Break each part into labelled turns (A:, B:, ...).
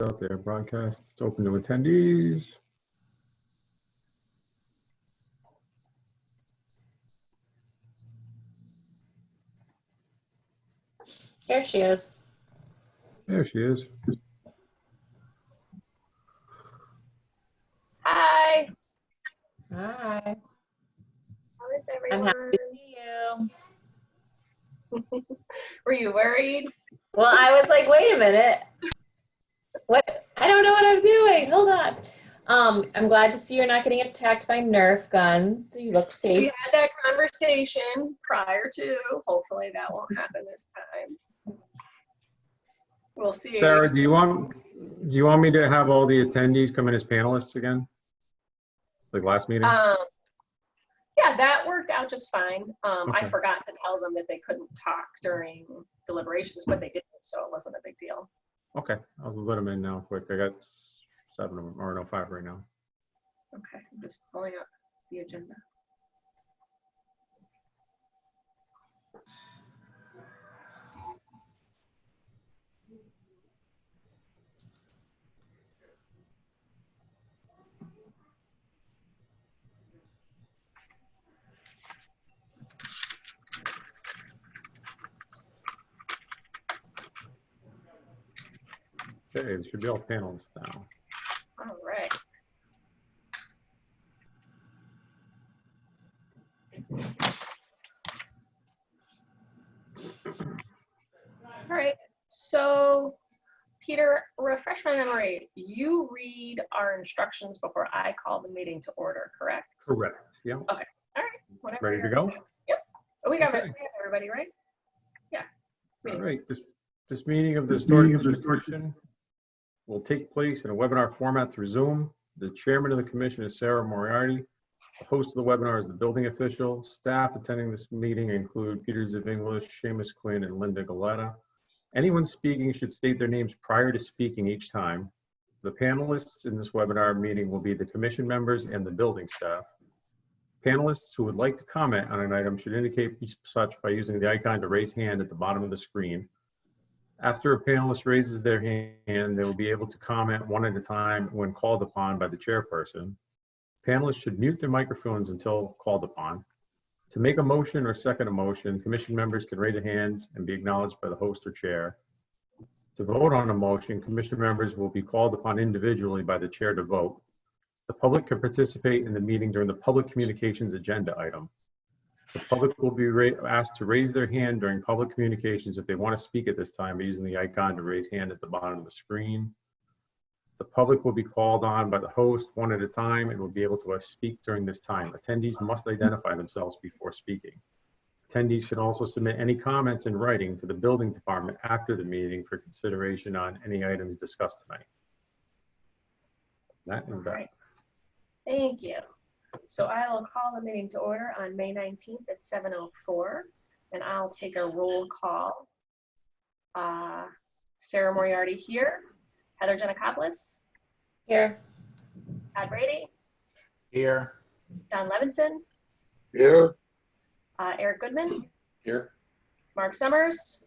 A: out there. Broadcast it's open to attendees.
B: There she is.
A: There she is.
C: Hi.
B: Hi.
C: How is
B: I'm
C: everyone?
B: happy to see you.
C: Were you worried?
B: Well, I was like, wait a minute. What? I don't know what I'm doing. Hold on. I'm glad to see you're not getting attacked by Nerf guns. You look safe.
C: We had that conversation prior to. Hopefully that won't happen this time. We'll see.
A: Sarah, do you want me to have all the attendees come in as panelists again? Like last meeting?
C: Yeah, that worked out just fine.
A: Okay.
C: I forgot to tell them that they couldn't talk during deliberations, but they didn't, so it wasn't a big deal.
A: Okay, I'll let them in now quick. I got 7 of them, or no, 5 right now.
C: Okay, I'm just pulling up the agenda.
A: Okay, it should be all panelists now.
C: All right. All right, so Peter, refresh my memory. You read our instructions before I call the meeting to order, correct?
A: Correct, yeah.
C: Okay, all right. Whatever.
A: Ready to go?
C: Yep. Oh, we got
A: Okay.
C: everybody, right? Yeah.
A: All right, this meeting of the Historic District Commission will take place in a webinar format through Zoom. The chairman of the commission is Sarah Moriarty. The host of the webinar is the building official. Staff attending this meeting include Peter English, Seamus Quinn, and Linda Galetta. Anyone speaking should state their names prior to speaking each time. The panelists in this webinar meeting will be the commission members and the building staff. Panelists who would like to comment on an item should indicate such by using the icon to raise hand at the bottom of the screen. After a panelist raises their hand, they will be able to comment one at a time when called upon by the chairperson. Panelists should mute their microphones until called upon. To make a motion or second a motion, commission members can raise a hand and be acknowledged by the host or chair. To vote on a motion, commission members will be called upon individually by the chair to vote. The public can participate in the meeting during the public communications agenda item. The public will be asked to raise their hand during public communications if they want to speak at this time by using the icon to raise hand at the bottom of the screen. The public will be called on by the host one at a time and will be able to speak during this time. Attendees must identify themselves before speaking. Attendees can also submit any comments in writing to the building department after the meeting for consideration on any items discussed tonight. That is that.
C: Right. Thank you. So I will call the meeting to order on May 19th at 7:04, and I'll take a roll call. Sarah Moriarty here. Heather Giannakopoulos.
B: Here.
C: Todd Brady.
D: Here.
C: Don Levinson.
D: Here.
C: Eric Goodman.
D: Here.
C: Mark Summers.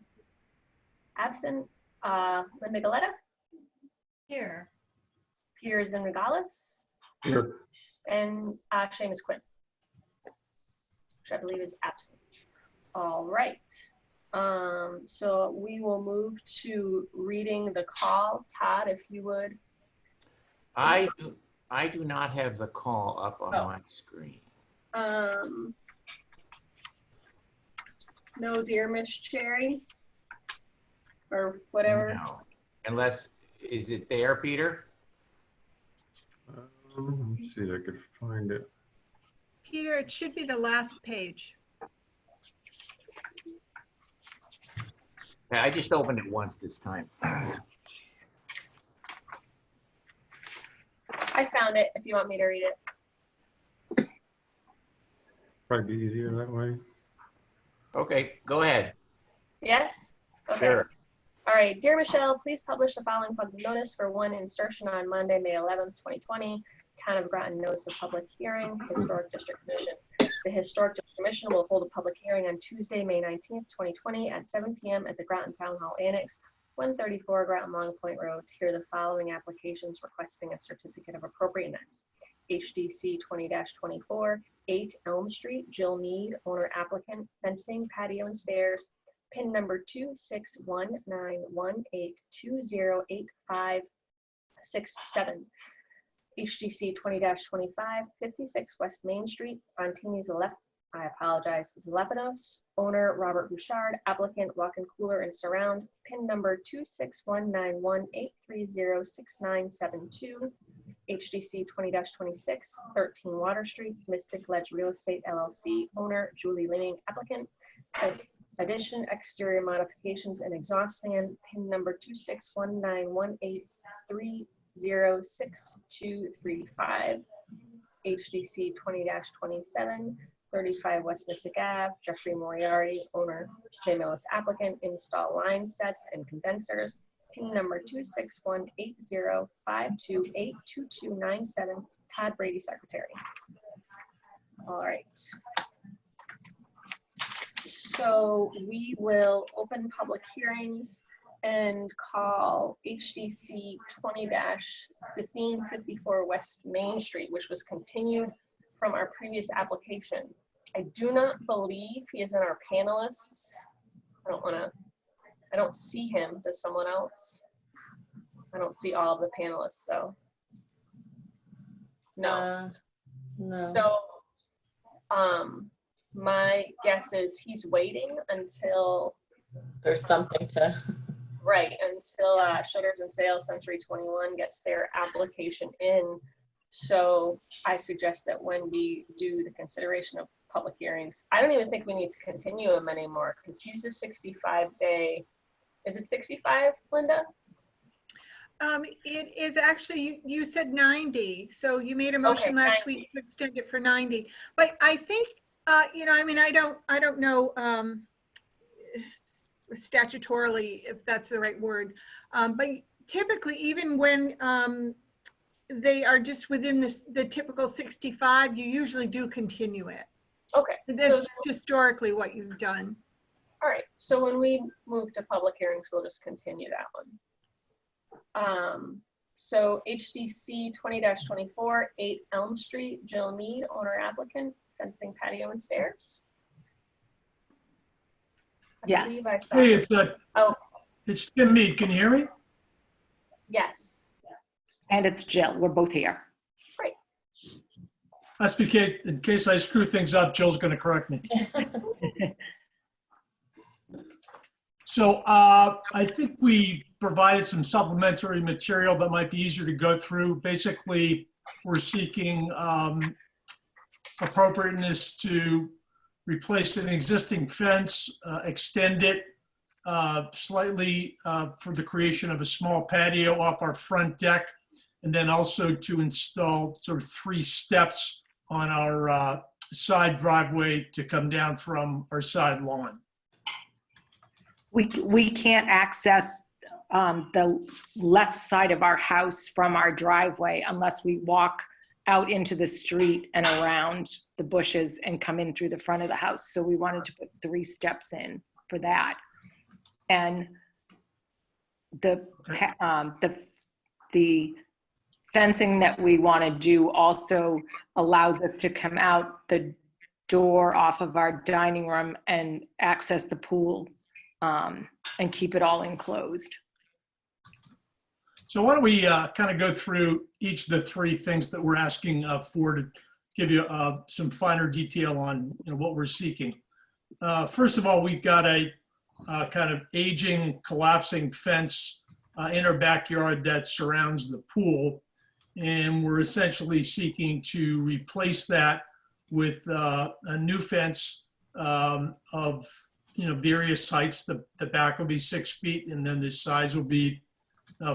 C: Absent. Linda Galetta.
B: Here.
C: Peter Zinregales.
A: Here.
C: And Seamus Quinn, which I believe is absent. All right. So we will move to reading the call. Todd, if you would.
D: I do not have the call up on my screen.
C: No, dear Miss Cherry, or whatever.
D: No. Unless, is it there, Peter?
A: Let's see if I could find it.
E: Peter, it should be the last page.
D: Yeah, I just opened it once this time.
C: I found it if you want me to read it.
A: Probably be easier that way.
D: Okay, go ahead.
C: Yes? Okay.
D: Sure.
C: All right. Dear Michelle, please publish the following public notice for one insertion on Monday, May 11th, 2020. Town of Groton notice of public hearing, Historic District Commission. The Historic District Commission will hold a public hearing on Tuesday, May 19th, 2020 at 7 p.m. at the Groton Town Hall Annex 134 Groton Long Point Road to hear the following applications requesting a certificate of appropriateness. HDC 20-24, 8 Elm Street, Jill Mead, owner applicant, fencing, patio and stairs, PIN number 2619182085567. HDC 20-25, 56 West Main Street, Fontini Zalepanos, owner Robert Bouchard, applicant walk-in cooler and surround, PIN number 26191830697. HDC 20-26, 13 Water Street, Mystic Ledge Real Estate LLC, owner Julie Leaning, applicant, addition, exterior modifications and exhaust fan, PIN number 2619183062235. HDC 20-27, 35 West Mystic Ave, Jeffrey Moriarty, owner, J. Millis, applicant, install line sets and condensers, PIN number 2618052822297, Todd Brady, secretary. All right. So we will open public hearings and call HDC 20-1554 West Main Street, which was continued from our previous application. I do not believe he is in our panelists. I don't see him. Does someone else? I don't see all of the panelists, so. No.
B: No.
C: So, my guess is he's waiting until,
B: There's something to.
C: right, until Shutters and Sales Century 21 gets their application in. So I suggest that when we do the consideration of public hearings, I don't even think we need to continue him anymore because he's a 65-day. Is it 65, Linda?
E: It is actually, you said 90, so you made a motion
C: Okay,
E: last
C: 90.
E: week to extend it for 90. But I think, you know, I mean, I don't know statutorily if that's the right word, but typically, even when they are just within the typical 65, you usually do continue it.
C: Okay.
E: That's
C: So,
E: historically what you've done.
C: all right. So when we move to public hearings, we'll just continue that one. So HDC 20-24, 8 Elm Street, Jill Mead, owner applicant, fencing, patio and stairs. I
F: Yes.
C: believe I saw
G: Hey,
C: it.
G: it's Tim Mead. Can you hear me?
C: Yes.
F: And it's Jill. We're both here.
C: Great.
G: That's because in case I screw things up, Jill's going to correct me. So I think we provided some supplementary material that might be easier to go through. Basically, we're seeking appropriateness to replace an existing fence, extend it slightly for the creation of a small patio off our front deck, and then also to install sort of 3 steps on our side driveway to come down from our side lawn.
F: We can't access the left side of our house from our driveway unless we walk out into the street and around the bushes and come in through the front of the house. So we wanted to put 3 steps in for that. And the fencing that we want to do also allows us to come out the door off of our dining room and access the pool and keep it all enclosed.
G: So why don't we kind of go through each of the 3 things that we're asking for to give you some finer detail on what we're seeking. First of all, we've got a kind of aging, collapsing fence in our backyard that surrounds the pool. And we're essentially seeking to replace that with a new fence of various heights. The back will be 6 feet, and then the size will be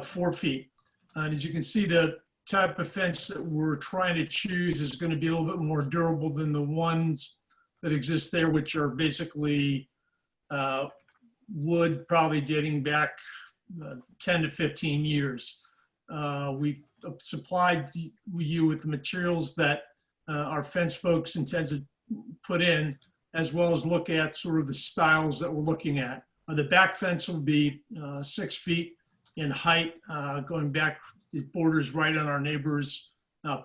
G: 4 feet. And as you can see, the type of fence that we're trying to choose is going to be a little bit more durable than the ones that exist there, which are basically wood, probably dating back 10 to 15 years. We've supplied you with the materials that our fence folks intend to put in, as well as look at sort of the styles that we're looking at. The back fence will be 6 feet in height, going back, it borders right on our neighbor's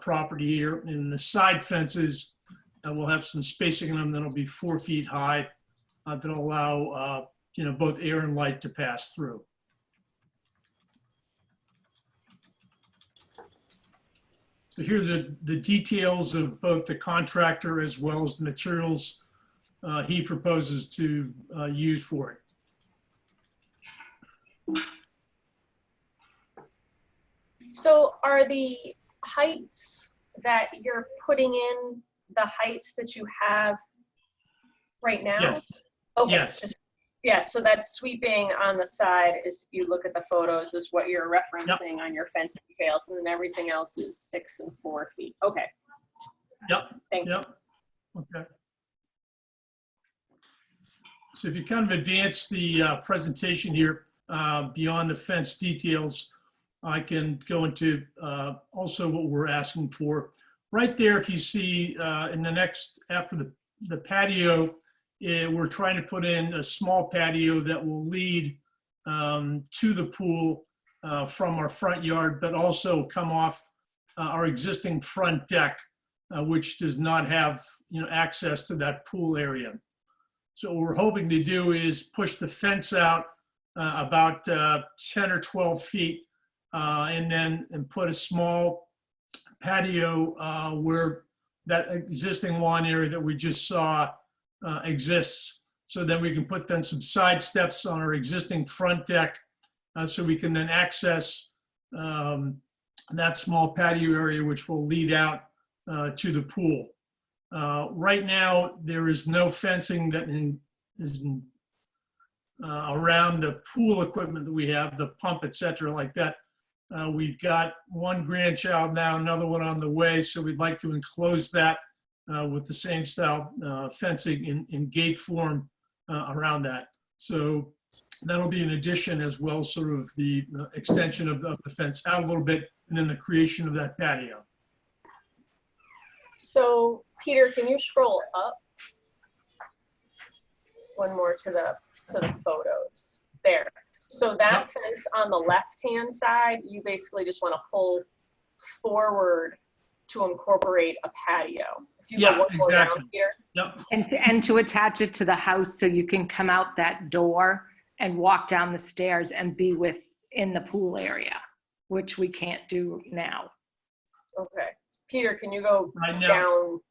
G: property here. And the side fences will have some spacing in them that'll be 4 feet high, that'll allow both air and light to pass through. So here's the details of both the contractor as well as the materials he proposes to use for it.
C: So are the heights that you're putting in the heights that you have right now?
G: Yes.
C: Okay.
G: Yes.
C: Yes, so that's sweeping on the side, is you look at the photos, is what you're referencing on your fence details, and then everything else is 6 and 4 feet. Okay.
G: Yep.
C: Thank you.
G: Yep. Okay. So if you kind of advance the presentation here beyond the fence details, I can go into also what we're asking for. Right there, if you see in the next, after the patio, we're trying to put in a small patio that will lead to the pool from our front yard, but also come off our existing front deck, which does not have access to that pool area. So what we're hoping to do is push the fence out about 10 or 12 feet and put a small patio where that existing lawn area that we just saw exists. So then we can put then some side steps on our existing front deck so we can then access that small patio area, which will lead out to the pool. Right now, there is no fencing that is around the pool equipment that we have, the pump, et cetera, like that. We've got one grandchild now, another one on the way, so we'd like to enclose that with the same style fencing in gate form around that. So that'll be an addition as well, sort of the extension of the fence out a little bit, and then the creation of that patio.
C: So Peter, can you scroll up one more to the photos there? So that fence on the left-hand side, you basically just want to pull forward to incorporate a patio. If you go one more down, Peter.
G: Yep.
F: And to attach it to the house so you can come out that door and walk down the stairs and be within the pool area, which we can't do now.
C: Okay. Peter, can you go
G: Right now.
C: down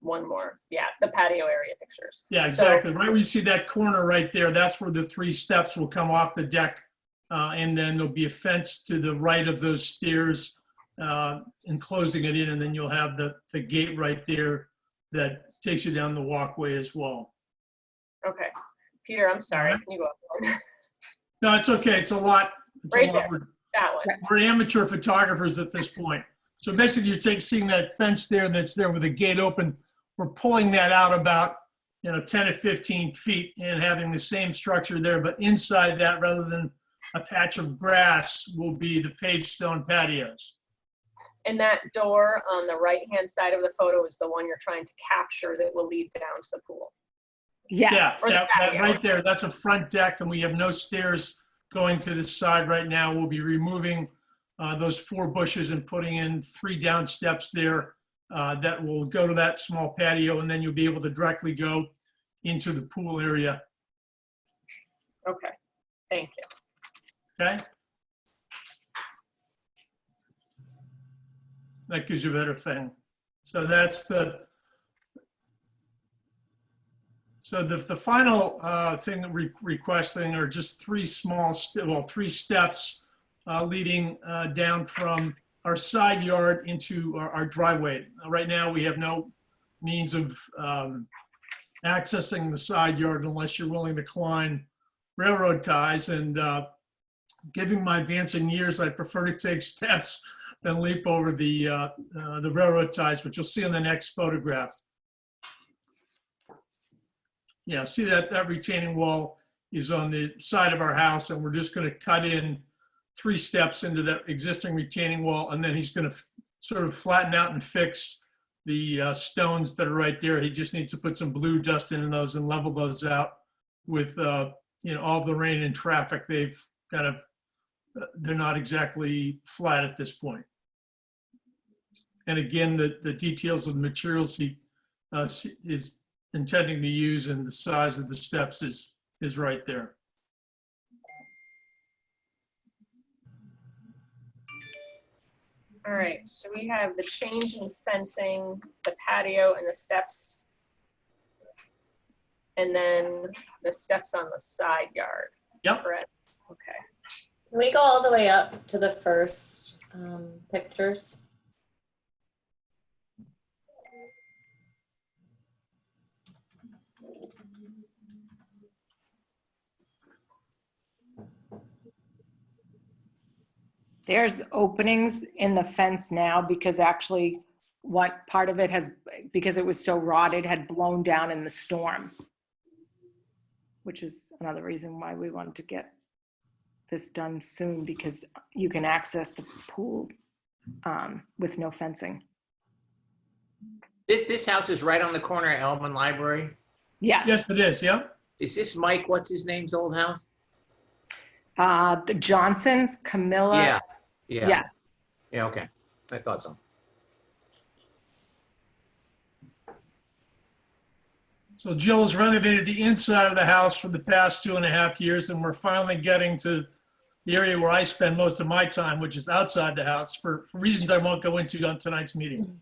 C: one more? Yeah, the patio area pictures.
G: Yeah, exactly. Right where you see that corner right there, that's where the 3 steps will come off the deck. And then there'll be a fence to the right of those stairs enclosing it in, and then you'll have the gate right there that takes you down the walkway as well.
C: Okay. Peter, I'm sorry. Can you go up one?
G: No, it's okay. It's a lot. It's
C: Right
G: a lot.
C: there. That one.
G: We're amateur photographers at this point. So basically you're seeing that fence there that's there with the gate open. We're pulling that out about 10 to 15 feet and having the same structure there, but inside that, rather than a patch of grass, will be the paved stone patios.
C: And that door on the right-hand side of the photo is the one you're trying to capture that will lead down to the pool.
F: Yes.
G: Yeah, that right there, that's a front deck, and we have no stairs going to the side right now. We'll be removing those 4 bushes and putting in 3 down steps there that will go to that small patio, and then you'll be able to directly go into the pool area.
C: Okay. Thank you.
G: Okay? That gives you a better thing. So that's the final thing that we're requesting are just 3 steps leading down from our side yard into our driveway. Right now, we have no means of accessing the side yard unless you're willing to climb railroad ties. And given my advancing years, I prefer to take steps than leap over the railroad ties, which you'll see in the next photograph. Yeah, see that retaining wall is on the side of our house, and we're just going to cut in 3 steps into that existing retaining wall, and then he's going to sort of flatten out and fix the stones that are right there. He just needs to put some blue dust in those and level those out with, all the rain and traffic. They've kind of, they're not exactly flat at this point. And again, the details of the materials he is intending to use and the size of the steps is right there.
C: All right, so we have the change in fencing, the patio and the steps. And then the steps on the side yard.
G: Yep.
C: Correct. Okay.
B: Can we go all the way up to the first pictures?
F: There's openings in the fence now because actually what part of it has, because it was so rotted, had blown down in the storm, which is another reason why we wanted to get this done soon, because you can access the pool with no fencing.
D: This house is right on the corner of Elman Library.
F: Yes.
G: Yes, it is. Yep.
D: Is this Mike, what's his name's old house?
F: The Johnsons, Camilla.
D: Yeah.
F: Yeah.
D: Yeah, okay. I thought so.
G: So Jill has renovated the inside of the house for the past 2.5 years, and we're finally getting to the area where I spend most of my time, which is outside the house for reasons I won't go into on tonight's meeting.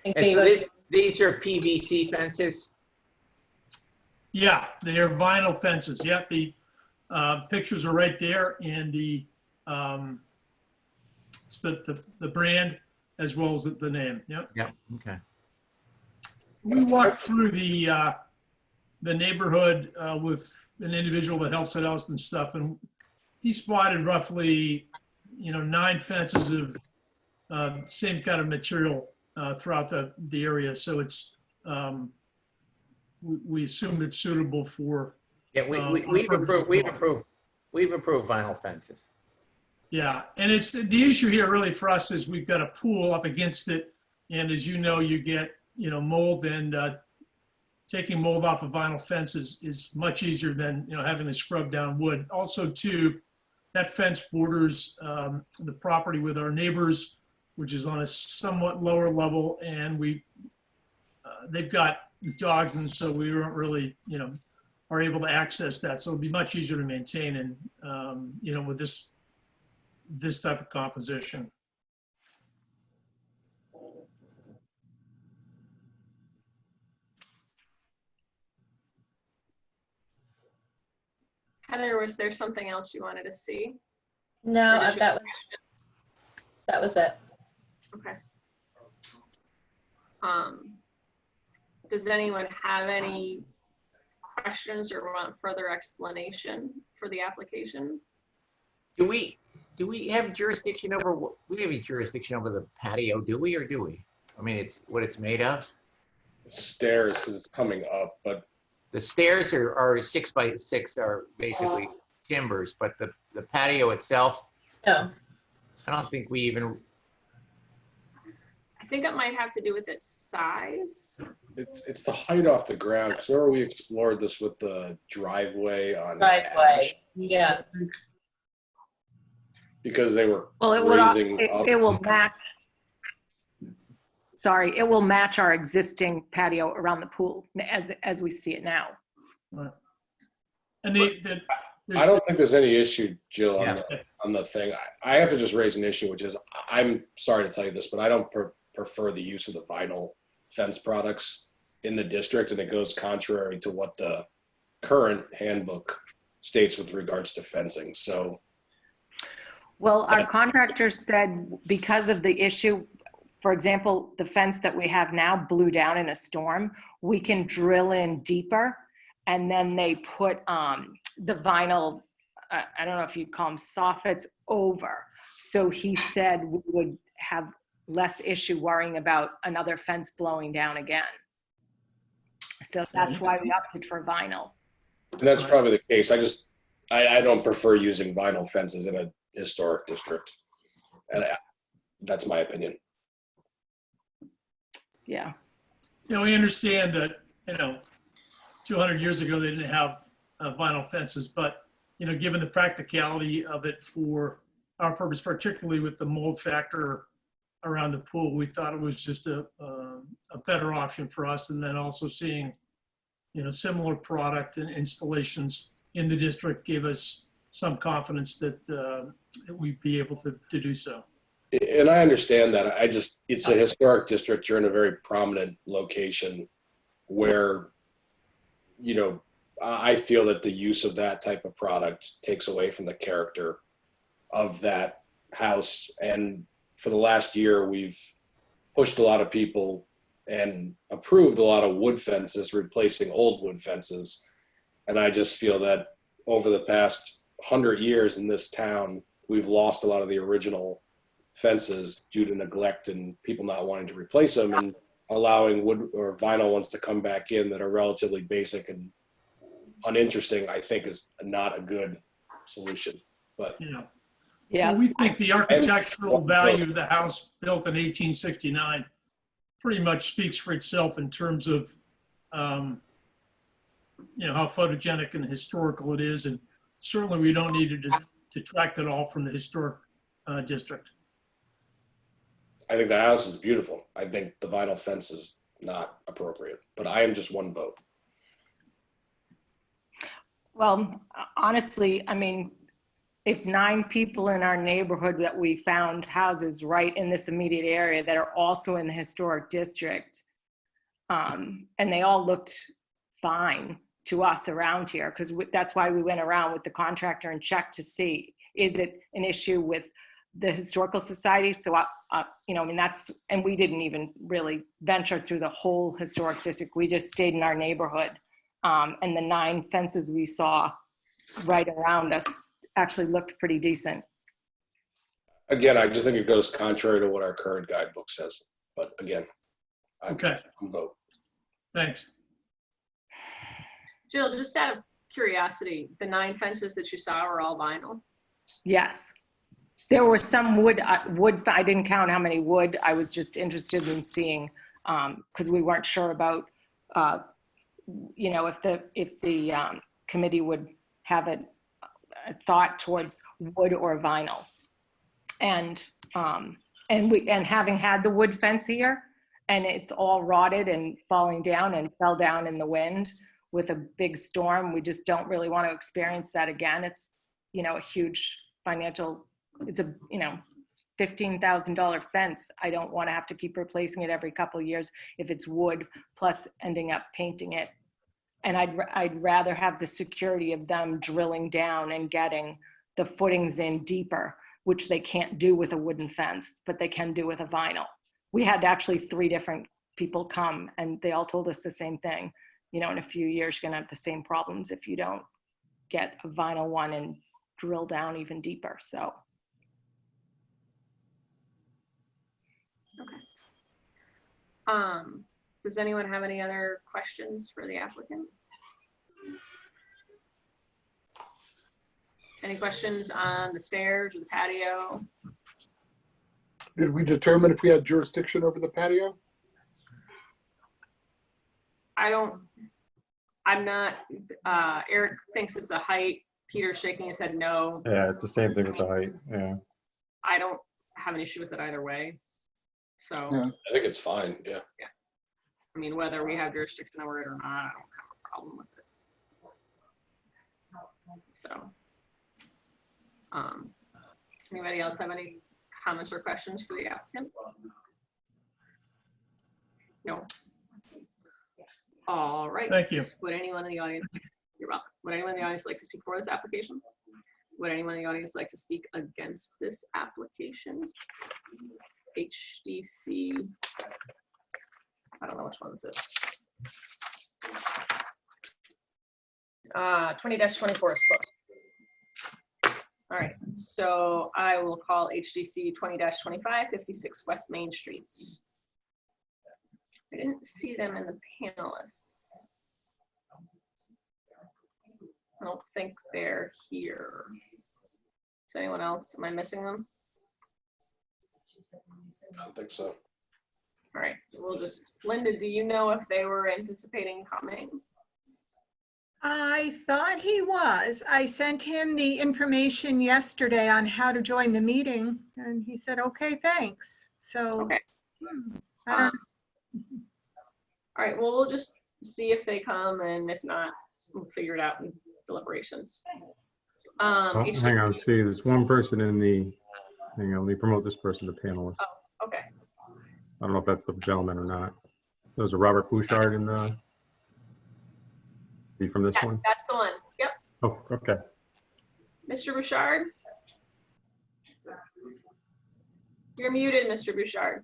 D: And so these are PVC fences?
G: Yeah, they are vinyl fences. Yep, the pictures are right there, and it's the brand as well as the name. Yep.
D: Yep, okay.
G: We walked through the neighborhood with an individual that helps us and stuff, and he spotted roughly, 9 fences of same kind of material throughout the area. So it's we assume it's suitable for.
D: Yeah, we've approved vinyl fences.
G: Yeah, and it's the issue here really for us is we've got a pool up against it, and as you know, you get mold, and taking mold off of vinyl fences is much easier than having to scrub down wood. Also, too, that fence borders the property with our neighbors, which is on a somewhat lower level, and they've got dogs, and so we weren't really are able to access that. So it'll be much easier to maintain, and with this type of composition.
C: Heather, was there something else you wanted to see?
B: No,
C: Or did you-
B: that was it.
C: Okay. Does anyone have any questions or want further explanation for the application?
D: Do we have jurisdiction over, we have jurisdiction over the patio, do we, or do we? I mean, it's what it's made of?
H: Stairs, because it's coming up, but
D: The stairs are 6 by 6 are basically timbers, but the patio itself,
B: No.
D: I don't think we even,
C: I think it might have to do with its size.
H: it's the height off the ground. Because where we explored this with the driveway on
B: Driveway.
H: Ash,
B: Yeah.
H: because they were
F: Well,
H: raising up.
F: it will match. Sorry, it will match our existing patio around the pool as we see it now.
G: Right. And
H: I don't think there's any issue, Jill,
D: Yeah.
H: on the thing. I have to just raise an issue, which is, I'm sorry to tell you this, but I don't prefer the use of the vinyl fence products in the district, and it goes contrary to what the current handbook states with regards to fencing. So,
F: Well, our contractor said because of the issue, for example, the fence that we have now blew down in a storm, we can drill in deeper, and then they put the vinyl, I don't know if you'd call them soffits, over. So he said we would have less issue worrying about another fence blowing down again. So that's why we opted for vinyl.
H: and that's probably the case. I don't prefer using vinyl fences in a historic district. And that's my opinion.
F: Yeah.
G: We understand that, 200 years ago, they didn't have vinyl fences, but, given the practicality of it for our purpose, particularly with the mold factor around the pool, we thought it was just a better option for us. And then also seeing, similar product and installations in the district gave us some confidence that we'd be able to do so.
H: And I understand that. It's a historic district. You're in a very prominent location where, I feel that the use of that type of product takes away from the character of that house. And for the last year, we've pushed a lot of people and approved a lot of wood fences, replacing old wood fences. And I just feel that over the past 100 years in this town, we've lost a lot of the original fences due to neglect and people not wanting to replace them, and allowing wood or vinyl ones to come back in that are relatively basic and uninteresting, I think is not a good solution. But
F: Yeah.
G: Well, we think the architectural value of the house built in 1869 pretty much speaks for itself in terms of, how photogenic and historical it is. And certainly we don't need to detract at all from the historic district.
H: I think the house is beautiful. I think the vinyl fence is not appropriate, but I am just one vote.
F: Well, honestly, I mean, if 9 people in our neighborhood that we found houses right in this immediate area that are also in the historic district, and they all looked fine to us around here, because that's why we went around with the contractor and checked to see, is it an issue with the historical society? So, and we didn't even really venture through the whole historic district. We just stayed in our neighborhood. And the 9 fences we saw right around us actually looked pretty decent.
H: Again, I just think it goes contrary to what our current guidebook says. But again, I'm
G: Okay.
H: one vote.
G: Thanks.
C: Jill, just out of curiosity, the 9 fences that you saw were all vinyl?
F: Yes. There were some wood, I didn't count how many wood. I was just interested in seeing, because we weren't sure about, if the committee would have a thought towards wood or vinyl. And having had the wood fence here, and it's all rotted and falling down and fell down in the wind with a big storm, we just don't really want to experience that again. It's, a huge financial, it's a, $15,000 fence. I don't want to have to keep replacing it every couple of years if it's wood, plus ending up painting it. And I'd rather have the security of them drilling down and getting the footings in deeper, which they can't do with a wooden fence, but they can do with a vinyl. We had actually 3 different people come, and they all told us the same thing. In a few years, you're gonna have the same problems if you don't get a vinyl one and drill down even deeper, so.
C: Okay. Does anyone have any other questions for the applicant? Any questions on the stairs or the patio?
I: Did we determine if we had jurisdiction over the patio?
C: I'm not, Eric thinks it's a height. Peter's shaking his head no.
A: Yeah, it's the same thing with the height. Yeah.
C: I don't have an issue with it either way. So,
I: Yeah.
H: I think it's fine. Yeah.
C: I mean, whether we have jurisdiction over it or not, I don't have a problem with it. So, anybody else have any comments or questions for the applicant? No. All right.
G: Thank you.
C: Would anyone in the audience, you're welcome. Would anyone in the audience like to speak for this application? Would anyone in the audience like to speak against this application? HDC, I don't know which one this is. 20-24 is closed. All right, so I will call HDC 20-25, 56 West Main Street. I didn't see them in the panelists. I don't think they're here. Is anyone else? Am I missing them?
H: I don't think so.
C: All right, we'll just, Linda, do you know if they were anticipating coming?
E: I thought he was. I sent him the information yesterday on how to join the meeting, and he said, okay, thanks. So,
C: Okay.
E: I don't,
C: All right, well, we'll just see if they come, and if not, we'll figure it out in deliberations.
A: Oh, hang on, see, there's one person in the, hang on, let me promote this person to panelist.
C: Okay,
A: I don't know if that's the gentleman or not. There's a Robert Bouchard in the, is he from this
C: yes,
A: one?
C: that's the one. Yep,
A: Oh, okay.
C: Mr. Bouchard. You're muted, Mr. Bouchard.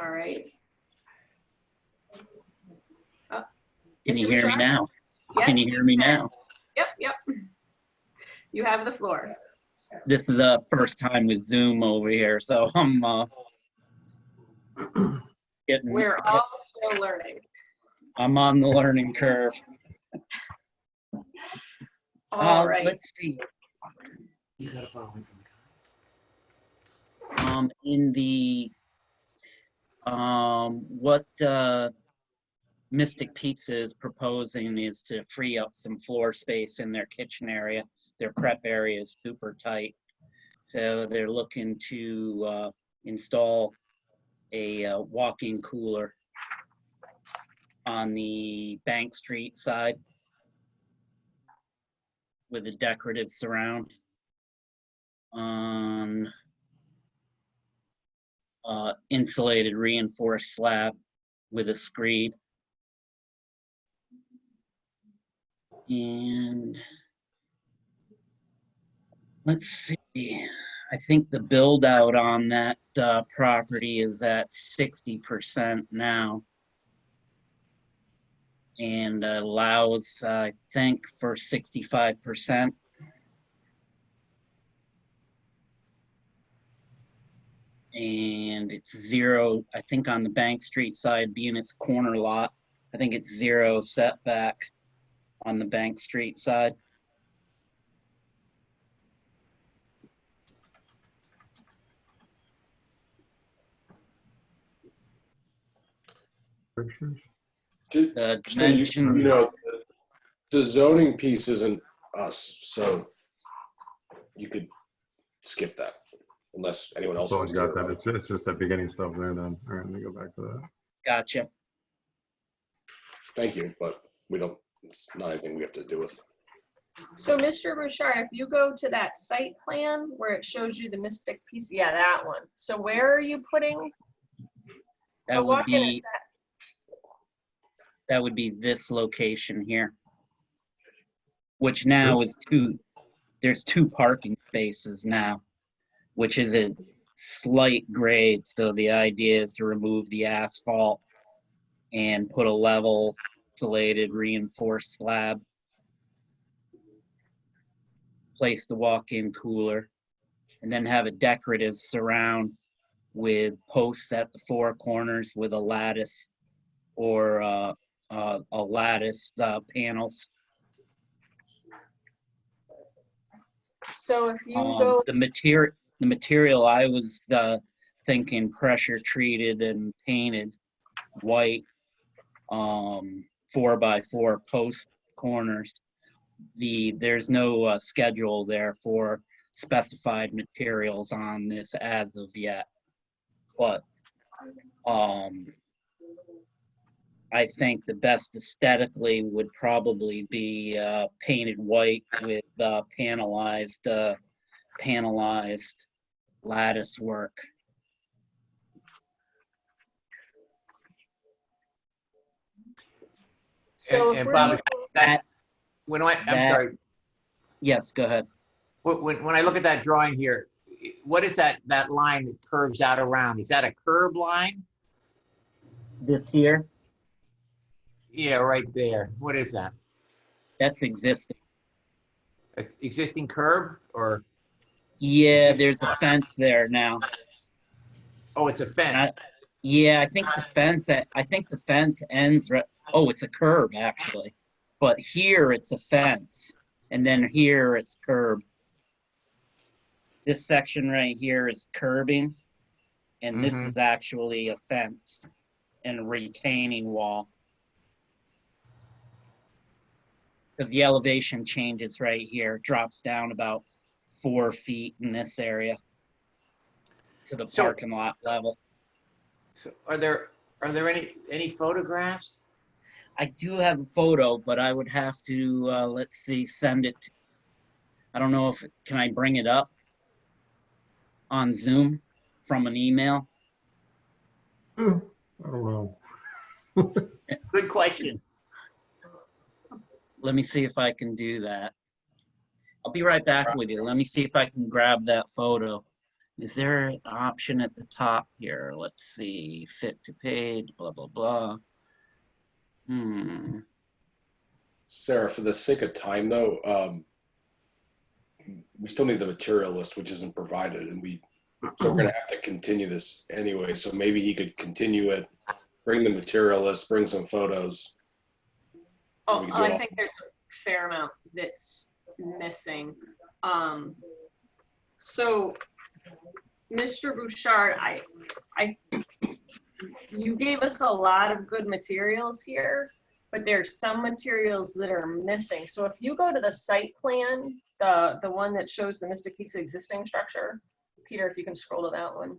C: All right.
J: Can you
C: Mr.
J: hear me
C: Bouchard?
J: now?
C: Yes,
J: Can you hear me now?
C: Yep, yep. You have the floor.
J: This is the first time with Zoom over here, so I'm
C: We're all still learning.
J: I'm on the learning curve.
C: All right.
J: Let's see. In the what Mystic Pizza is proposing is to free up some floor space in their kitchen area. Their prep area is super tight, so they're looking to install a walk-in cooler on the Bank Street side with a decorative surround on insulated reinforced slab with a screed. And let's see, I think the build out on that property is at 60% now, and allows, I think, for 65%. And it's zero, I think, on the Bank Street side, being its corner lot, I think it's zero setback on the Bank Street side.
A: Pictures?
J: The
H: Just so you
J: dimension,
H: know, the zoning piece isn't us, so you could skip that unless anyone else
A: So I
H: wants to.
A: got that. It's just that beginning stuff there then. All right, let me go back to that.
J: gotcha.
H: Thank you, but we don't, it's not anything we have to do with.
C: So Mr. Bouchard, if you go to that site plan where it shows you the Mystic piece, yeah, that one. So where are you putting?
J: That
C: the
J: would
C: walk-in is
J: be, that would be this location here, which now is there's two parking spaces now, which is a slight grade. So the idea is to remove the asphalt and put a level insulated reinforced slab, place the walk-in cooler, and then have a decorative surround with posts at the four corners with a lattice or a lattice panels.
C: So if you go,
J: The material I was thinking pressure treated and painted white, 4x4 post corners. There's no schedule there for specified materials on this as of yet, but I think the best aesthetically would probably be painted white with panelized lattice work.
C: so if
D: And
C: we're
D: Bob,
J: That,
D: I'm
J: that-
D: sorry,
J: yes, go ahead.
D: when I look at that drawing here, what is that line that curves out around? Is that a curb line?
J: This here,
D: Yeah, right there. What is that?
J: that's existing.
D: Existing curb or?
J: Yeah, there's a fence there now.
D: Oh, it's a fence.
J: Yeah, I think the fence ends right. Oh, it's a curb actually. But here it's a fence. And then here it's curb. This section right here is curbing. And this is actually a fence and a retaining wall. Because the elevation changes right here, drops down about 4 feet in this area to the parking lot level.
D: So are there any photographs?
J: I do have a photo, but I would have to, let's see, send it. I don't know if, can I bring it up on Zoom from an email?
A: I don't know.
D: Good question.
J: Let me see if I can do that. I'll be right back with you. Let me see if I can grab that photo. Is there an option at the top here? Let's see, fit to page, blah, blah, blah.
H: Sarah, for the sake of time though, we still need the material list, which isn't provided, and so we're gonna have to continue this anyway. So maybe he could continue it, bring the material list, bring some photos.
C: Oh, I think there's a fair amount that's missing. So, Mr. Bouchard, you gave us a lot of good materials here, but there's some materials that are missing. So if you go to the site plan, the one that shows the Mystic Pizza existing structure, Peter, if you can scroll to that one.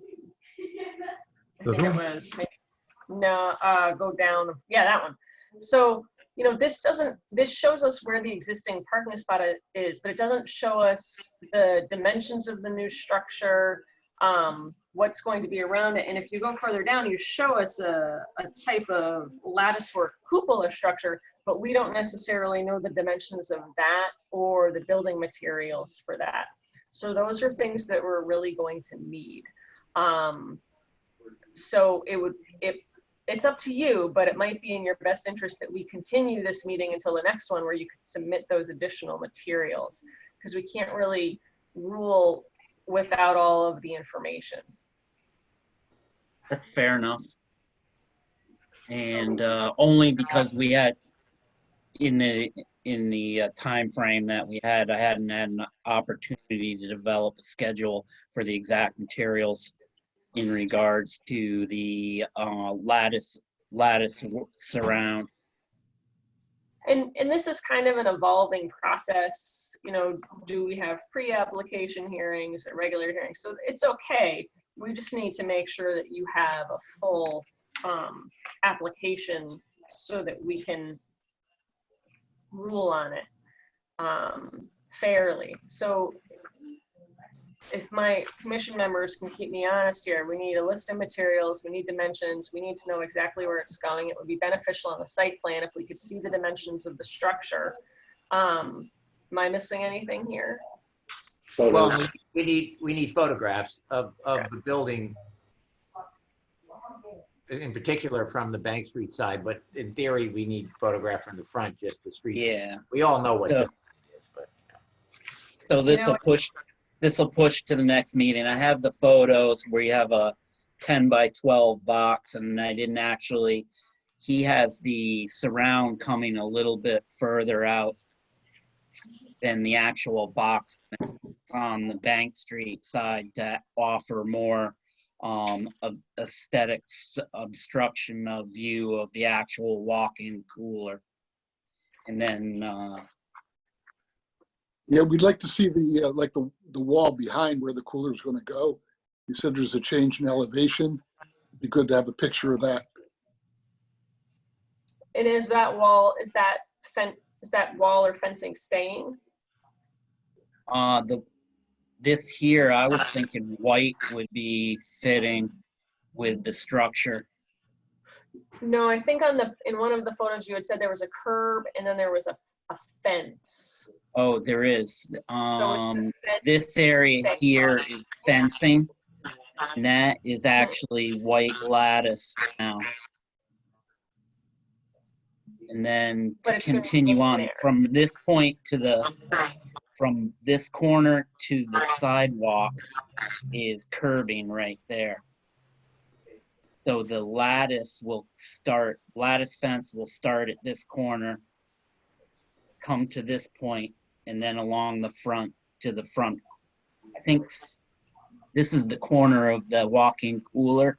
C: I think it was maybe, no, go down. Yeah, that one. So, you know, this shows us where the existing parking spot is, but it doesn't show us the dimensions of the new structure, what's going to be around it. And if you go further down, you show us a type of lattice work cupola structure, but we don't necessarily know the dimensions of that or the building materials for that. So those are things that we're really going to need. So it's up to you, but it might be in your best interest that we continue this meeting until the next one where you could submit those additional materials, because we can't really rule without all of the information.
J: That's fair enough. And only because we had in the time frame that we had, I hadn't had an opportunity to develop a schedule for the exact materials in regards to the lattice surround.
C: And this is kind of an evolving process. You know, do we have pre-application hearings or regular hearings? So it's okay. We just need to make sure that you have a full application so that we can rule on it fairly. So if my commission members can keep me honest here, we need a list of materials, we need dimensions, we need to know exactly where it's going. It would be beneficial on the site plan if we could see the dimensions of the structure. Am I missing anything here?
H: Photos.
D: Well, we need photographs of the building, in particular from the Bank Street side, but in theory, we need photograph from the front, just the street.
J: Yeah.
D: We all know what it is, but.
J: So this will push to the next meeting. I have the photos where you have a 10 by 12 box, and I didn't actually, he has the surround coming a little bit further out than the actual box on the Bank Street side to offer more of aesthetics obstruction of view of the actual walk-in cooler. And then
I: Yeah, we'd like to see the like the wall behind where the cooler is going to go. You said there's a change in elevation. It'd be good to have a picture of that.
C: And is that wall or fencing staying?
J: This here, I was thinking white would be fitting with the structure.
C: No, I think in one of the photos you had said there was a curb and then there was a fence.
J: Oh, there is.
C: So
J: This area here is fencing, and that is actually white lattice now. And then to continue on from this point to the from this corner to the sidewalk is curbing right there. So the lattice fence will start at this corner, come to this point, and then along the front to the front. I think this is the corner of the walk-in cooler.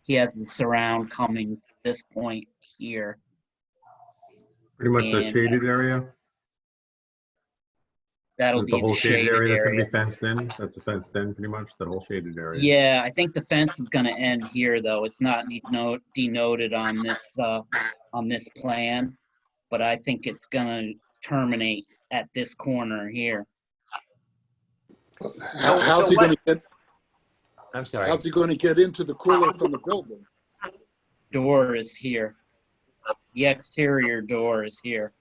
J: He has the surround coming to this point here.
A: Pretty much the
J: And
A: shaded area.
J: that'll
A: Is the
J: be
A: whole
J: the
A: shaded
J: shaded
A: area that's gonna
J: area.
A: be fenced in? That's the fenced in, pretty much, that whole shaded area.
J: Yeah, I think the fence is gonna end here, though. It's not denoted on this plan, but I think it's gonna terminate at this corner here.
I: How's he gonna get,
D: I'm sorry.
I: how's he gonna get into the cooler from the building?
J: Door is here. The exterior door is here.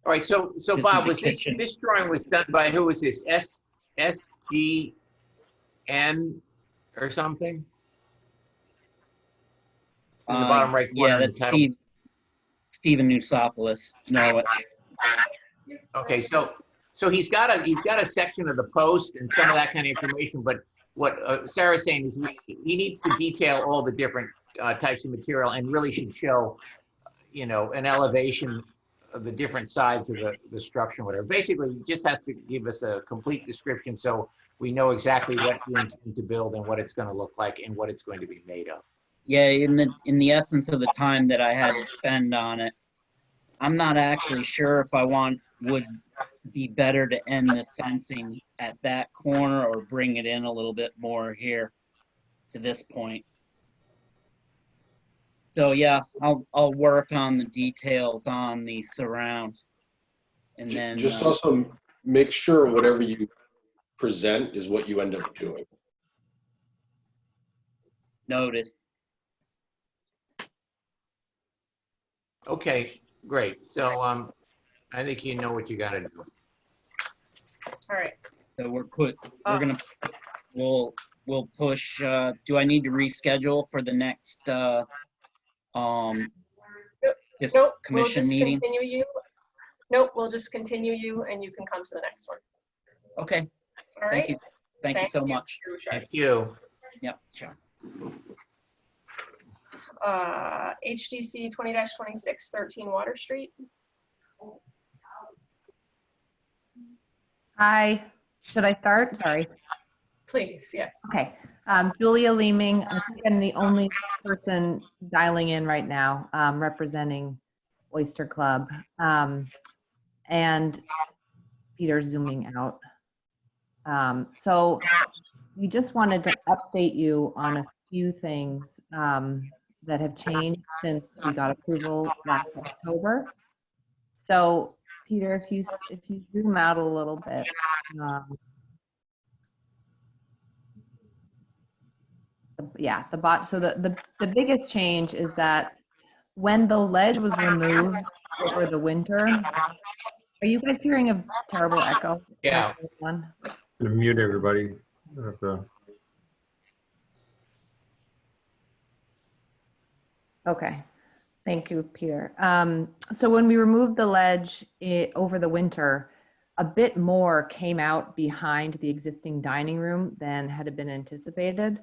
D: All right, so
J: This is
D: Bob,
J: the
D: was
J: kitchen.
D: this drawing was done by, who was this, SGN or something? It's in the bottom right corner.
J: Yeah,
D: in the
J: that's
D: title.
J: Steven Nusopoulos, Norwich.
D: Okay, so he's got a section of the post and some of that kind of information, but what Sarah's saying is he needs to detail all the different types of material and really should show, you know, an elevation of the different sides of the structure, whatever. Basically, he just has to give us a complete description so we know exactly what you intend to build and what it's going to look like and what it's going to be made of.
J: Yeah, in the essence of the time that I had to spend on it, I'm not actually sure if would be better to end the fencing at that corner or bring it in a little bit more here to this point. So yeah, I'll work on the details on the surround, and then
H: Just also make sure whatever you present is what you end up doing.
J: noted.
D: Okay, great. So I think you know what you got to do.
C: All right.
J: So we'll push. Do I need to reschedule for the next this
C: Nope, we'll
J: commission
C: just
J: meeting?
C: continue you. Nope, we'll just continue you and you can come to the next one.
J: Okay.
C: All
J: Thank
C: right.
J: you. Thank you so much.
D: Thank you.
J: Yep. Sure.
C: HDC 20-26, 13 Water Street.
K: Hi, should I start? Sorry.
C: Please, yes.
K: Okay. Julia Leeming, I think I'm the only person dialing in right now, representing Oyster Club. And Peter's zooming out. So we just wanted to update you on a few things that have changed since we got approval last October. So Peter, if you zoom out a little bit. Yeah, so the biggest change is that when the ledge was removed over the winter, are you guys hearing a terrible echo?
D: Yeah.
A: I'm gonna mute everybody.
K: Okay, thank you, Peter. So when we removed the ledge over the winter, a bit more came out behind the existing dining room than had been anticipated.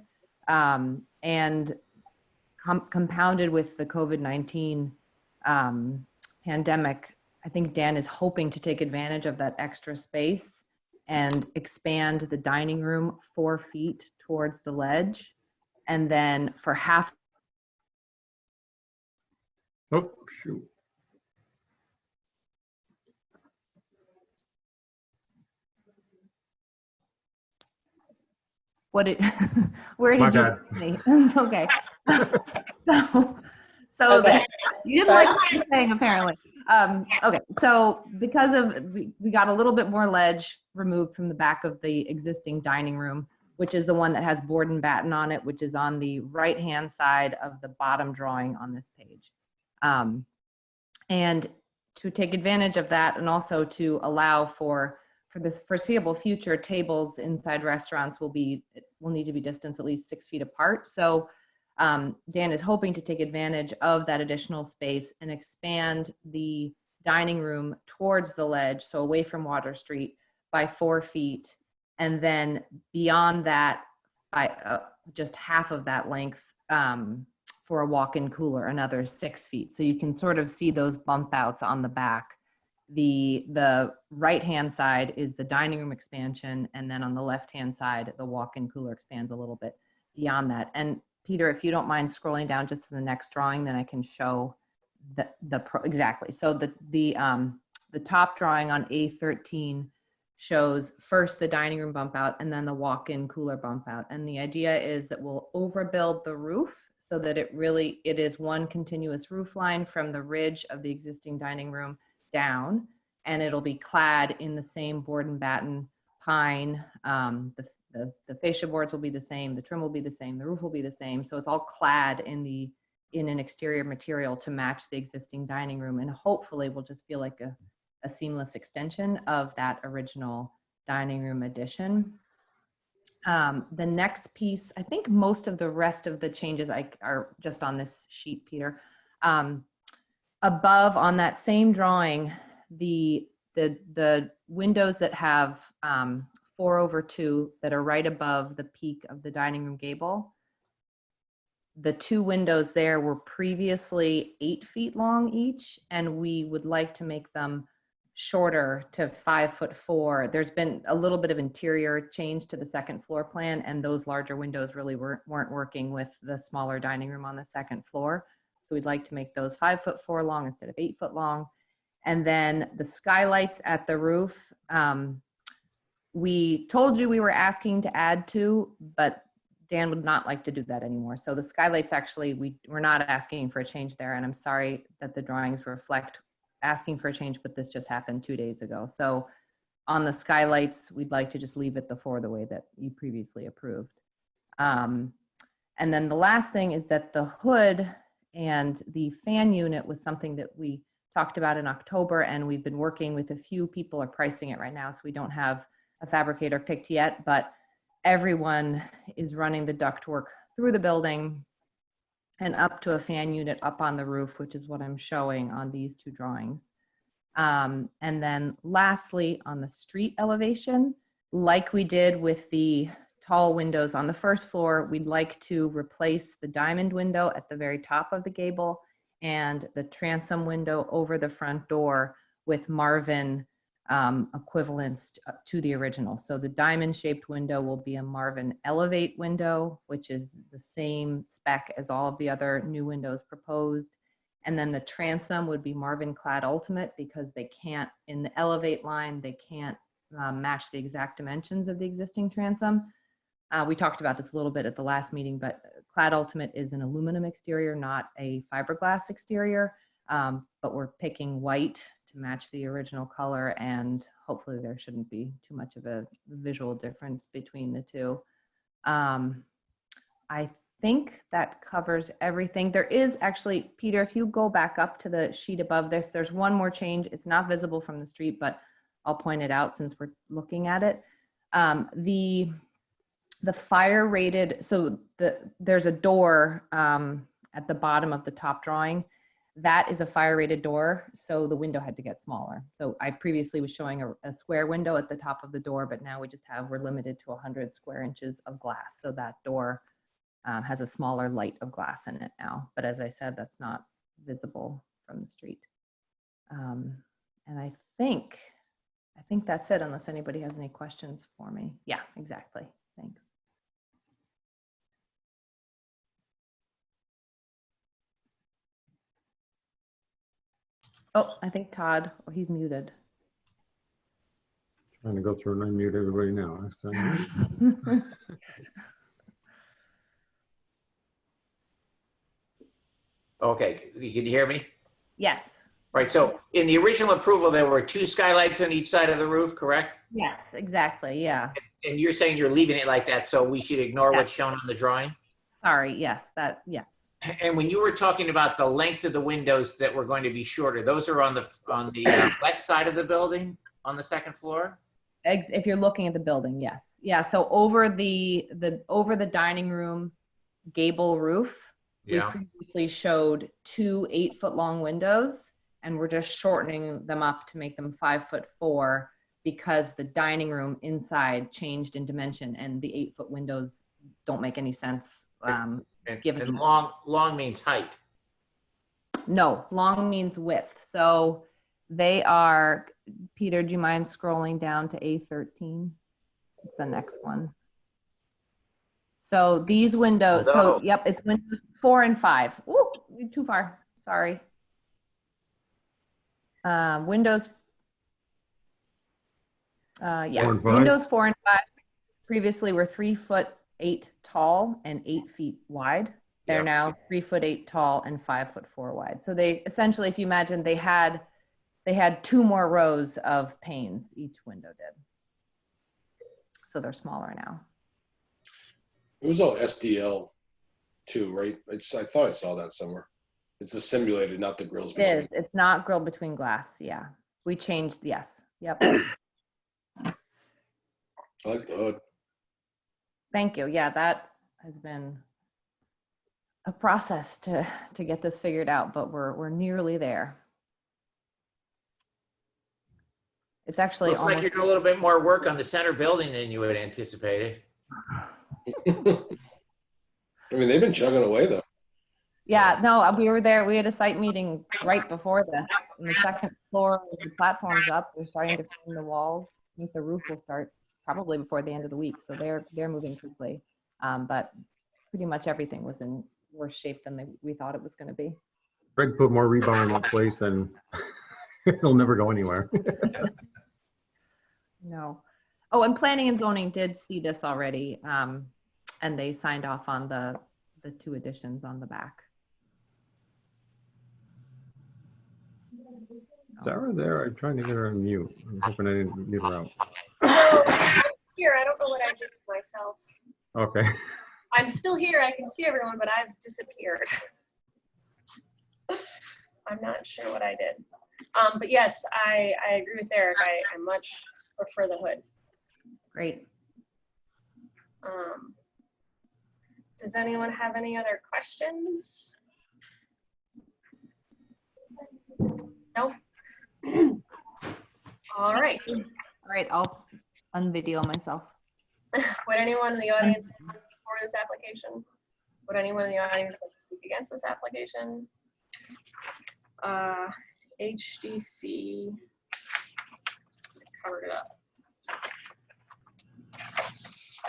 K: And compounded with the COVID-19 pandemic, I think Dan is hoping to take advantage of that extra space and expand the dining room 4 feet towards the ledge. And then for half.
A: Oh, shoot.
K: Where did you? It's okay. So
B: Okay.
K: you didn't like what you're saying, apparently. Okay, so because we got a little bit more ledge removed from the back of the existing dining room, which is the one that has board and batten on it, which is on the right-hand side of the bottom drawing on this page. And to take advantage of that, and also to allow for the foreseeable future, tables inside restaurants will need to be distanced at least 6 feet apart. So Dan is hoping to take advantage of that additional space and expand the dining room towards the ledge, so away from Water Street, by 4 feet. And then beyond that, by just half of that length for a walk-in cooler, another 6 feet. So you can sort of see those bump outs on the back. The right-hand side is the dining room expansion, and then on the left-hand side, the walk-in cooler expands a little bit beyond that. And Peter, if you don't mind scrolling down just to the next drawing, then I can show exactly. So the top drawing on A13 shows first the dining room bump out and then the walk-in cooler bump out. And the idea is that we'll overbuild the roof so that it is one continuous roof line from the ridge of the existing dining room down, and it'll be clad in the same board and batten pine. The fascia boards will be the same, the trim will be the same, the roof will be the same. So it's all clad in an exterior material to match the existing dining room, and hopefully will just feel like a seamless extension of that original dining room addition. The next piece, I think most of the rest of the changes are just on this sheet, Peter. Above on that same drawing, the windows that have 4/2 that are right above the peak of the dining room gable, the 2 windows there were previously 8 feet long each, and we would like to make them shorter to 5'4". There's been a little bit of interior change to the second floor plan, and those larger windows really weren't working with the smaller dining room on the second floor. So we'd like to make those 5'4" long instead of 8 foot long. And then the skylights at the roof, we told you we were asking to add 2, but Dan would not like to do that anymore. So the skylights, actually, we're not asking for a change there. And I'm sorry that the drawings reflect asking for a change, but this just happened 2 days ago. So on the skylights, we'd like to just leave it the 4 the way that you previously approved. And then the last thing is that the hood and the fan unit was something that we talked about in October, and we've been working with a few people are pricing it right now. So we don't have a fabricator picked yet, but everyone is running the ductwork through the building and up to a fan unit up on the roof, which is what I'm showing on these 2 drawings. And then lastly, on the street elevation, like we did with the tall windows on the first floor, we'd like to replace the diamond window at the very top of the gable and the transom window over the front door with Marvin equivalents to the original. So the diamond shaped window will be a Marvin Elevate window, which is the same spec as all of the other new windows proposed. And then the transom would be Marvin Clad Ultimate, because they can't, in the Elevate line, they can't match the exact dimensions of the existing transom. We talked about this a little bit at the last meeting, but Clad Ultimate is an aluminum exterior, not a fiberglass exterior, but we're picking white to match the original color, and hopefully there shouldn't be too much of a visual difference between the 2. I think that covers everything. There is actually, Peter, if you go back up to the sheet above this, there's one more change. It's not visible from the street, but I'll point it out since we're looking at it. The fire rated, so there's a door at the bottom of the top drawing. That is a fire rated door, so the window had to get smaller. So I previously was showing a square window at the top of the door, but now we're limited to 100 square inches of glass. So that door has a smaller light of glass in it now. But as I said, that's not visible from the street. And I think that's it, unless anybody has any questions for me. Yeah, exactly. Thanks. Oh, I think Todd, he's muted.
A: Trying to go through and unmute everybody now.
D: Okay, can you hear me?
K: Yes.
D: Right, so in the original approval, there were 2 skylights on each side of the roof, correct?
K: Yes, exactly. Yeah.
D: And you're saying you're leaving it like that, so we should ignore what's shown on the drawing?
K: Sorry. Yes. Yes.
D: And when you were talking about the length of the windows that were going to be shorter, those are on the west side of the building on the second floor?
K: If you're looking at the building, yes. Yeah. So over the dining room gable roof, we previously showed 2 8-foot long windows, and we're just shortening them up to make them 5'4" because the dining room inside changed in dimension and the 8-foot windows don't make any sense.
D: And
K: Given
D: long means height.
K: No, long means width. So they are, Peter, do you mind scrolling down to A13? It's the next one. So these windows, so yep, it's windows 4 and 5. Ooh, you're too far, sorry. Windows, yeah,
A: 4 and 5.
K: Windows 4 and 5 previously were 3'8" tall and 8 feet wide. They're now 3'8" tall and 5'4" wide. So they essentially, if you imagine, they had 2 more rows of panes, each window did. So they're smaller now.
H: It was all SDL too, right? I thought I saw that somewhere. It's the simulated, not the grills.
K: It is. It's not grilled between glass. Yeah. We changed. Yes. Yep.
H: I like the hood.
K: Thank you. Yeah, that has been a process to get this figured out, but we're nearly there. It's actually
D: Looks like you're doing a little bit more work on the center building than you had anticipated.
H: I mean, they've been chugging away though.
K: Yeah, no, we were there. We had a site meeting right before this. On the second floor, the platform's up. They're starting to frame the walls. I think the roof will start probably before the end of the week. So they're moving quickly. But pretty much everything was in worse shape than we thought it was going to be.
A: Greg put more rebar in that place and it'll never go anywhere.
K: No. Oh, and planning and zoning did see this already. And they signed off on the 2 additions on the back.
A: Sarah there, I'm trying to get her on mute. I'm hoping I didn't mute her out.
C: Here, I don't know what I did to myself.
A: Okay.
C: I'm still here. I can see everyone, but I've disappeared. I'm not sure what I did. But yes, I agree with Eric. I much prefer the hood.
K: Great.
C: Does anyone have any other questions? No? All right.
K: All right, I'll unvideo myself.
C: Would anyone in the audience speak for this application? Would anyone in the audience like to speak against this application? HDC covered it up.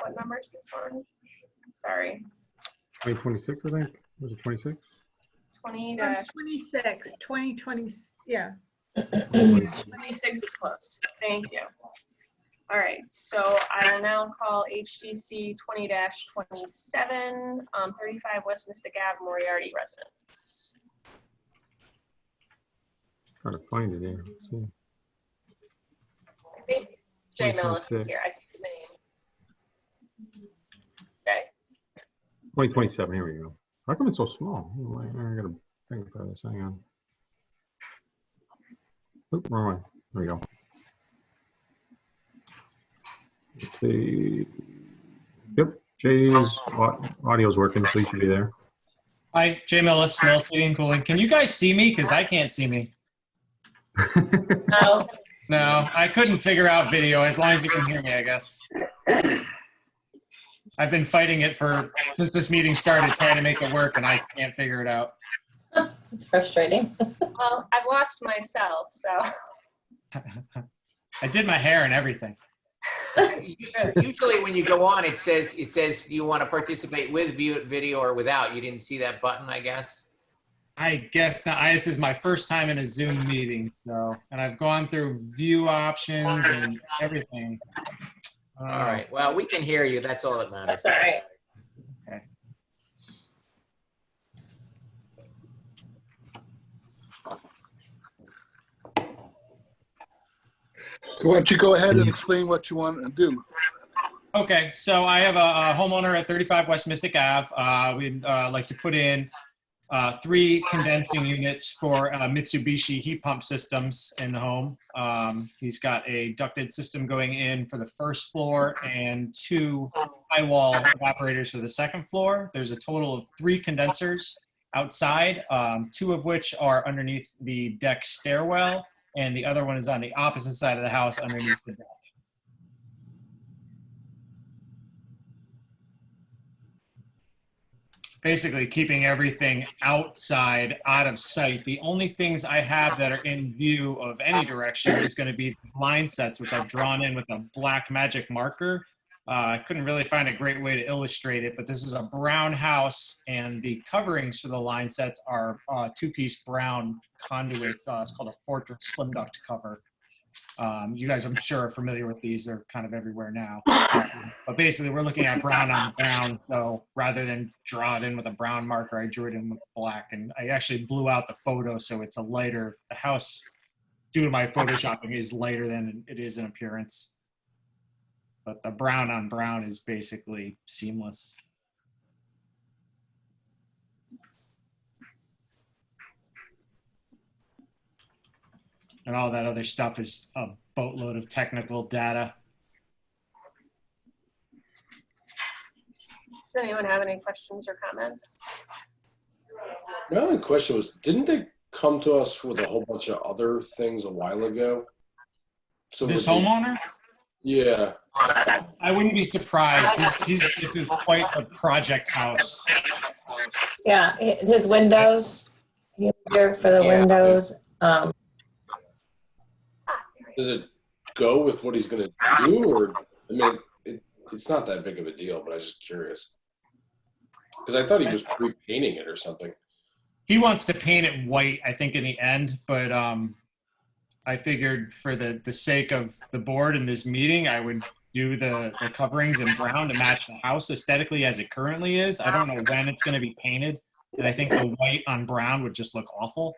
C: What number is this one? Sorry.
A: 2026, I think. Was it 26?
E: 26, 2020, yeah.
C: 26 is closed. Thank you. All right, so I will now call HDC 20-27, 35 West Mystic Ave, Moriarty residence.
A: Trying to find it here. Let's see.
C: I think Jay Mellis is here. I see his name. Okay.
A: 2027, here we go. How come it's so small? I gotta think about this. Hang on. Oop, wrong way. There we go. Let's see. Yep, Jay's audio's working, so you should be there.
L: Hi, Jay Millis, Millis Heating and Cooling. Can you guys see me? Because I can't see me.
B: No.
L: No, I couldn't figure out video. As long as you can hear me, I guess. I've been fighting it since this meeting started, trying to make it work, and I can't figure it out.
B: It's frustrating.
C: Well, I've lost myself, so.
L: I did my hair and everything.
D: Usually when you go on, it says you want to participate with video or without. You didn't see that button, I guess?
L: I guess not. This is my first time in a Zoom meeting, so, and I've gone through view options and everything.
D: All right. Well, we can hear you. That's all that matters.
B: That's all right.
L: Okay.
I: So why don't you go ahead and explain what you want to do?
L: Okay, so I have a homeowner at 35 West Mystic Ave. We'd like to put in 3 condensing units for Mitsubishi heat pump systems in the home. He's got a ducted system going in for the first floor and 2 high wall evaporators for the second floor. There's a total of 3 condensers outside, 2 of which are underneath the deck stairwell, and the other one is on the opposite side of the house underneath the deck. Basically keeping everything outside, out of sight. The only things I have that are in view of any direction is going to be line sets, which I've drawn in with a black magic marker. I couldn't really find a great way to illustrate it, but this is a brown house, and the coverings for the line sets are 2-piece brown conduit. It's called a Fortress Slim Duct cover. You guys, I'm sure, are familiar with these. They're kind of everywhere now. But basically, we're looking at brown on brown. So rather than draw it in with a brown marker, I drew it in with black. And I actually blew out the photo, so it's a lighter. The house, due to my photoshopping, is lighter than it is in appearance. But the brown on brown is basically seamless. And all that other stuff is a boatload of technical data.
C: Does anyone have any questions or comments?
H: My only question was, didn't they come to us with a whole bunch of other things a while ago? So
L: This
H: would they-
L: homeowner?
H: Yeah.
L: I wouldn't be surprised. This is quite a project house.
B: Yeah, his windows, he was here for the
D: Yeah.
B: windows.
H: Does it go with what he's going to do? Or, I mean, it's not that big of a deal, but I was just curious. Because I thought he was pre-painting it or something.
L: He wants to paint it white, I think, in the end, but I figured for the sake of the board in this meeting, I would do the coverings in brown to match the house aesthetically as it currently is. I don't know when it's going to be painted, and I think the white on brown would just look awful.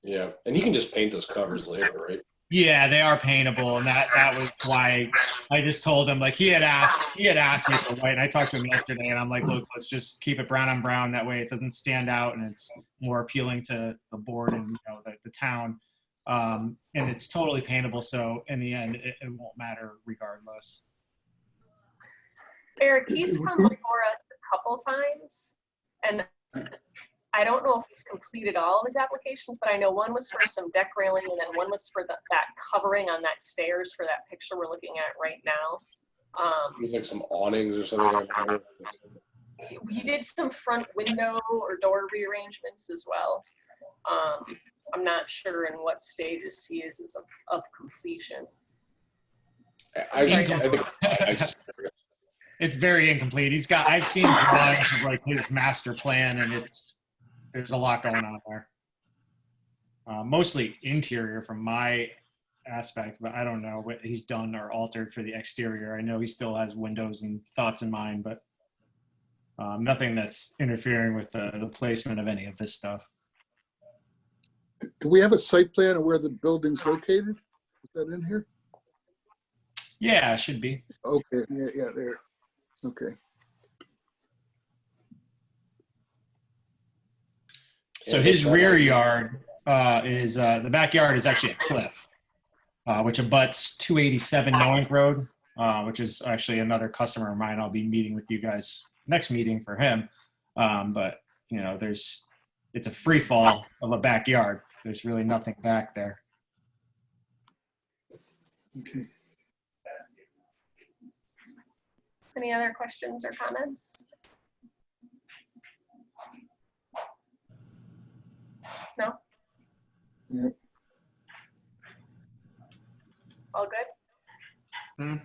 H: Yeah, and he can just paint those covers later, right?
L: Yeah, they are paintable, and that was why I just told him, like, he had asked me for white, and I talked to him yesterday, and I'm like, look, let's just keep it brown on brown. That way it doesn't stand out, and it's more appealing to the board and the town. And it's totally paintable, so in the end, it won't matter regardless.
C: Eric, he's come before us a couple times, and I don't know if he's completed all of his applications, but I know one was for some deck railing, and then one was for that covering on that stairs for that picture we're looking at right now.
H: Like some awnings or something like that.
C: He did some front window or door rearrangements as well. I'm not sure in what stages he is of completion.
L: It's very incomplete. I've seen drawings of like his master plan, and there's a lot going on there. Mostly interior from my aspect, but I don't know what he's done or altered for the exterior. I know he still has windows and thoughts in mind, but nothing that's interfering with the placement of any of this stuff.
I: Do we have a site plan of where the building's located? Is that in here?
L: Yeah, it should be.
I: Okay, yeah, there. Okay.
L: So his rear yard is, the backyard is actually a cliff, which abuts 287 Noank Road, which is actually another customer of mine. I'll be meeting with you guys next meeting for him. But, it's a free fall of a backyard. There's really nothing back there.
I: Okay.
C: Any other questions or comments? No?
I: Yep.
C: All good?
D: Hmm.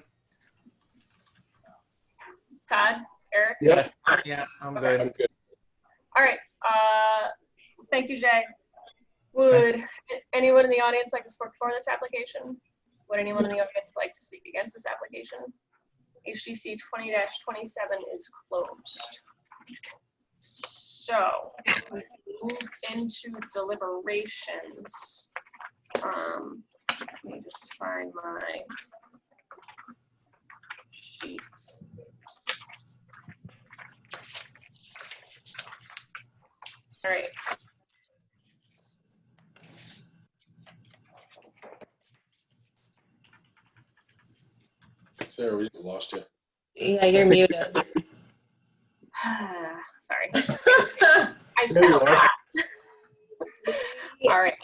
C: Todd, Eric?
I: Yep.
D: Yeah, I'm
C: Okay.
D: good.
H: I'm good.
C: All right. Thank you, Jay. Would anyone in the audience like to speak for this application? Would anyone in the audience like to speak against this application? HDC 20-27 is closed. So we move into deliberations. Let me just find my sheet. All right.
H: Sarah, we just lost you.
B: Yeah, you're muted.
C: Sorry. I I
I: There you
C: sound
I: are.
C: All right.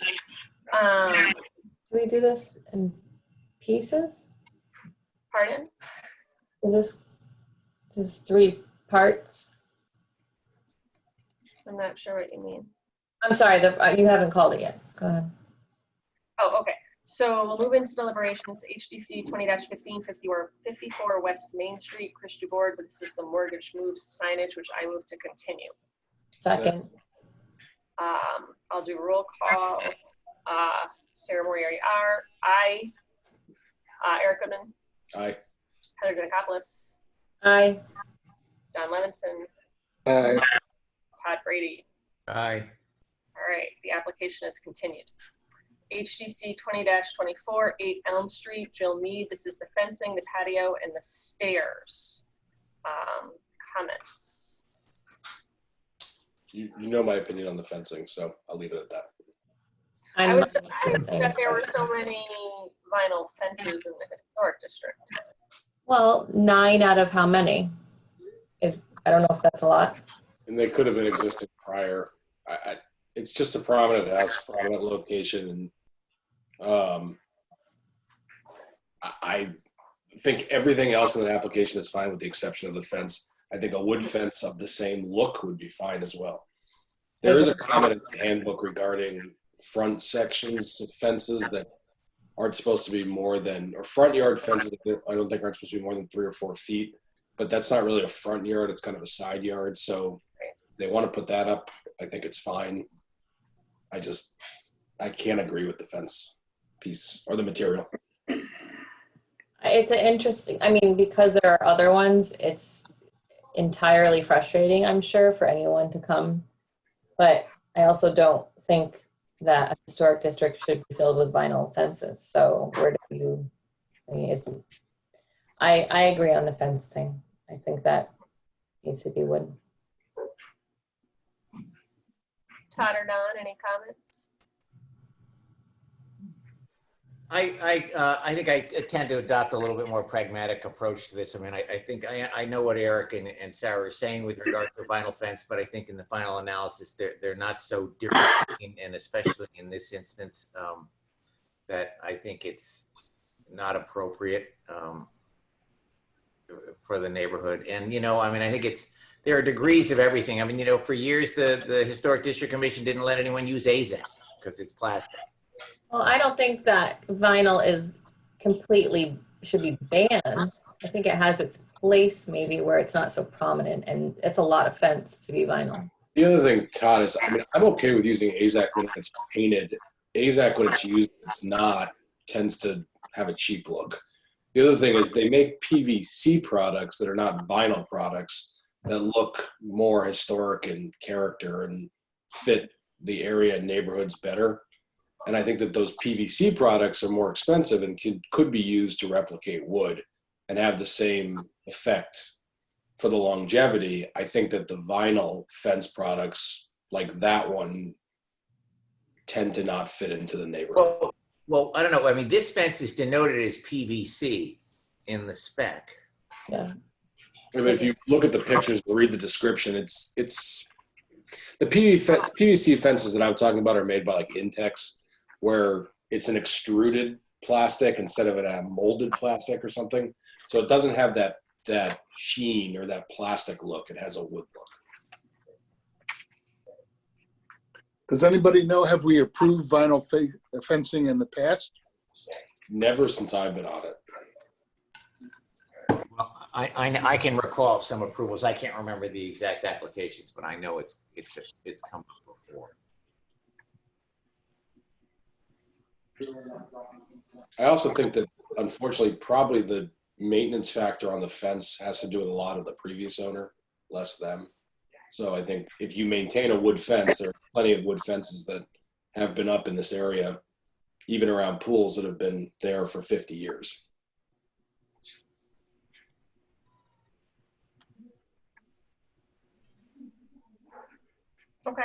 B: Do we do this in pieces?
C: Pardon?
B: Is this 3 parts?
C: I'm not sure what you mean.
B: I'm sorry, you haven't called it yet. Go ahead.
C: Oh, okay. So we'll move into deliberations. HDC 20-15, 54 West Main Street, Chris Board with System Mortgage moves signage, which I move to continue.
B: Second.
C: I'll do roll call. Sarah Moriarty, aye. Eric Goodman,
H: Aye.
C: Heather Gunakopoulos,
B: Aye.
C: Don Levinson,
I: Aye.
C: Todd Brady.
D: Aye.
C: All right, the application is continued. HDC 20-24, 8 Elm Street, Jill Mead. This is the fencing, the patio, and the stairs. Comments?
H: You know my opinion on the fencing, so I'll leave it at that.
C: I was surprised that there were so many vinyl fences in the historic district.
B: Well, 9 out of how many? I don't know if that's a lot.
H: And they could have been existing prior. It's just a prominent house, prominent location, and I think everything else in the application is fine with the exception of the fence. I think a wood fence of the same look would be fine as well. There is a comment in the handbook regarding front sections of fences that aren't supposed to be more than, or front yard fences, I don't think aren't supposed to be more than 3 or 4 feet, but that's not really a front yard, it's kind of a side yard. So they want to put that up. I think it's fine. I can't agree with the fence piece or the material.
B: It's an interesting, because there are other ones, it's entirely frustrating, I'm sure, for anyone to come. But I also don't think that a historic district should be filled with vinyl fences. So where do you, I agree on the fence thing. I think that needs to be wood.
C: Todd or Don, any comments?
D: I think I tend to adopt a little bit more pragmatic approach to this. I think I know what Eric and Sarah are saying with regard to vinyl fence, but I think in the final analysis, they're not so different, and especially in this instance, that I think it's not appropriate for the neighborhood. And, I think there are degrees of everything. For years, the Historic District Commission didn't let anyone use AZAC because it's plastic.
B: Well, I don't think that vinyl should be banned. I think it has its place maybe where it's not so prominent, and it's a lot of fence to be vinyl.
H: The other thing, Todd, is I'm okay with using AZAC when it's painted. AZAC when it's used, it's not, tends to have a cheap look. The other thing is they make PVC products that are not vinyl products that look more historic in character and fit the area and neighborhoods better. And I think that those PVC products are more expensive and could be used to replicate wood and have the same effect for the longevity. I think that the vinyl fence products like that one tend to not fit into the neighborhood.
D: Well, I don't know. This fence is denoted as PVC in the spec.
B: Yeah.
H: If you look at the pictures and read the description, it's the PVC fences that I'm talking about are made by like Intex, where it's an extruded plastic instead of a molded plastic or something. So it doesn't have that sheen or that plastic look. It has a wood look.
I: Does anybody know, have we approved vinyl fencing in the past?
H: Never since I've been on it.
D: Well, I can recall some approvals. I can't remember the exact applications, but I know it's come before.
H: I also think that, unfortunately, probably the maintenance factor on the fence has to do with a lot of the previous owner, less them. So I think if you maintain a wood fence, there are plenty of wood fences that have been up in this area, even around pools that have been there for 50 years.
C: Okay.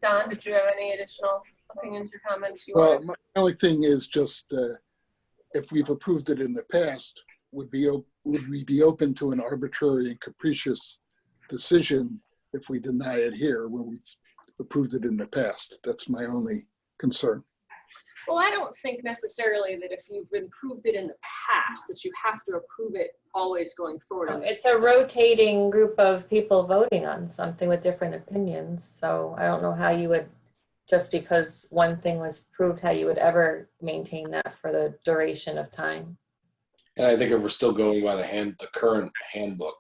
C: Don, did you have any additional opinions or comments you
I: Well,
C: want?
I: my only thing is just if we've approved it in the past, would we be open to an arbitrary and capricious decision if we deny it here when we've approved it in the past. That's my only concern.
C: Well, I don't think necessarily that if you've improved it in the past, that you have to approve it always going forward.
B: It's a rotating group of people voting on something with different opinions. So I don't know how you would, just because one thing was approved, how you would ever maintain that for the duration of time.
H: And I think if we're still going by the current handbook,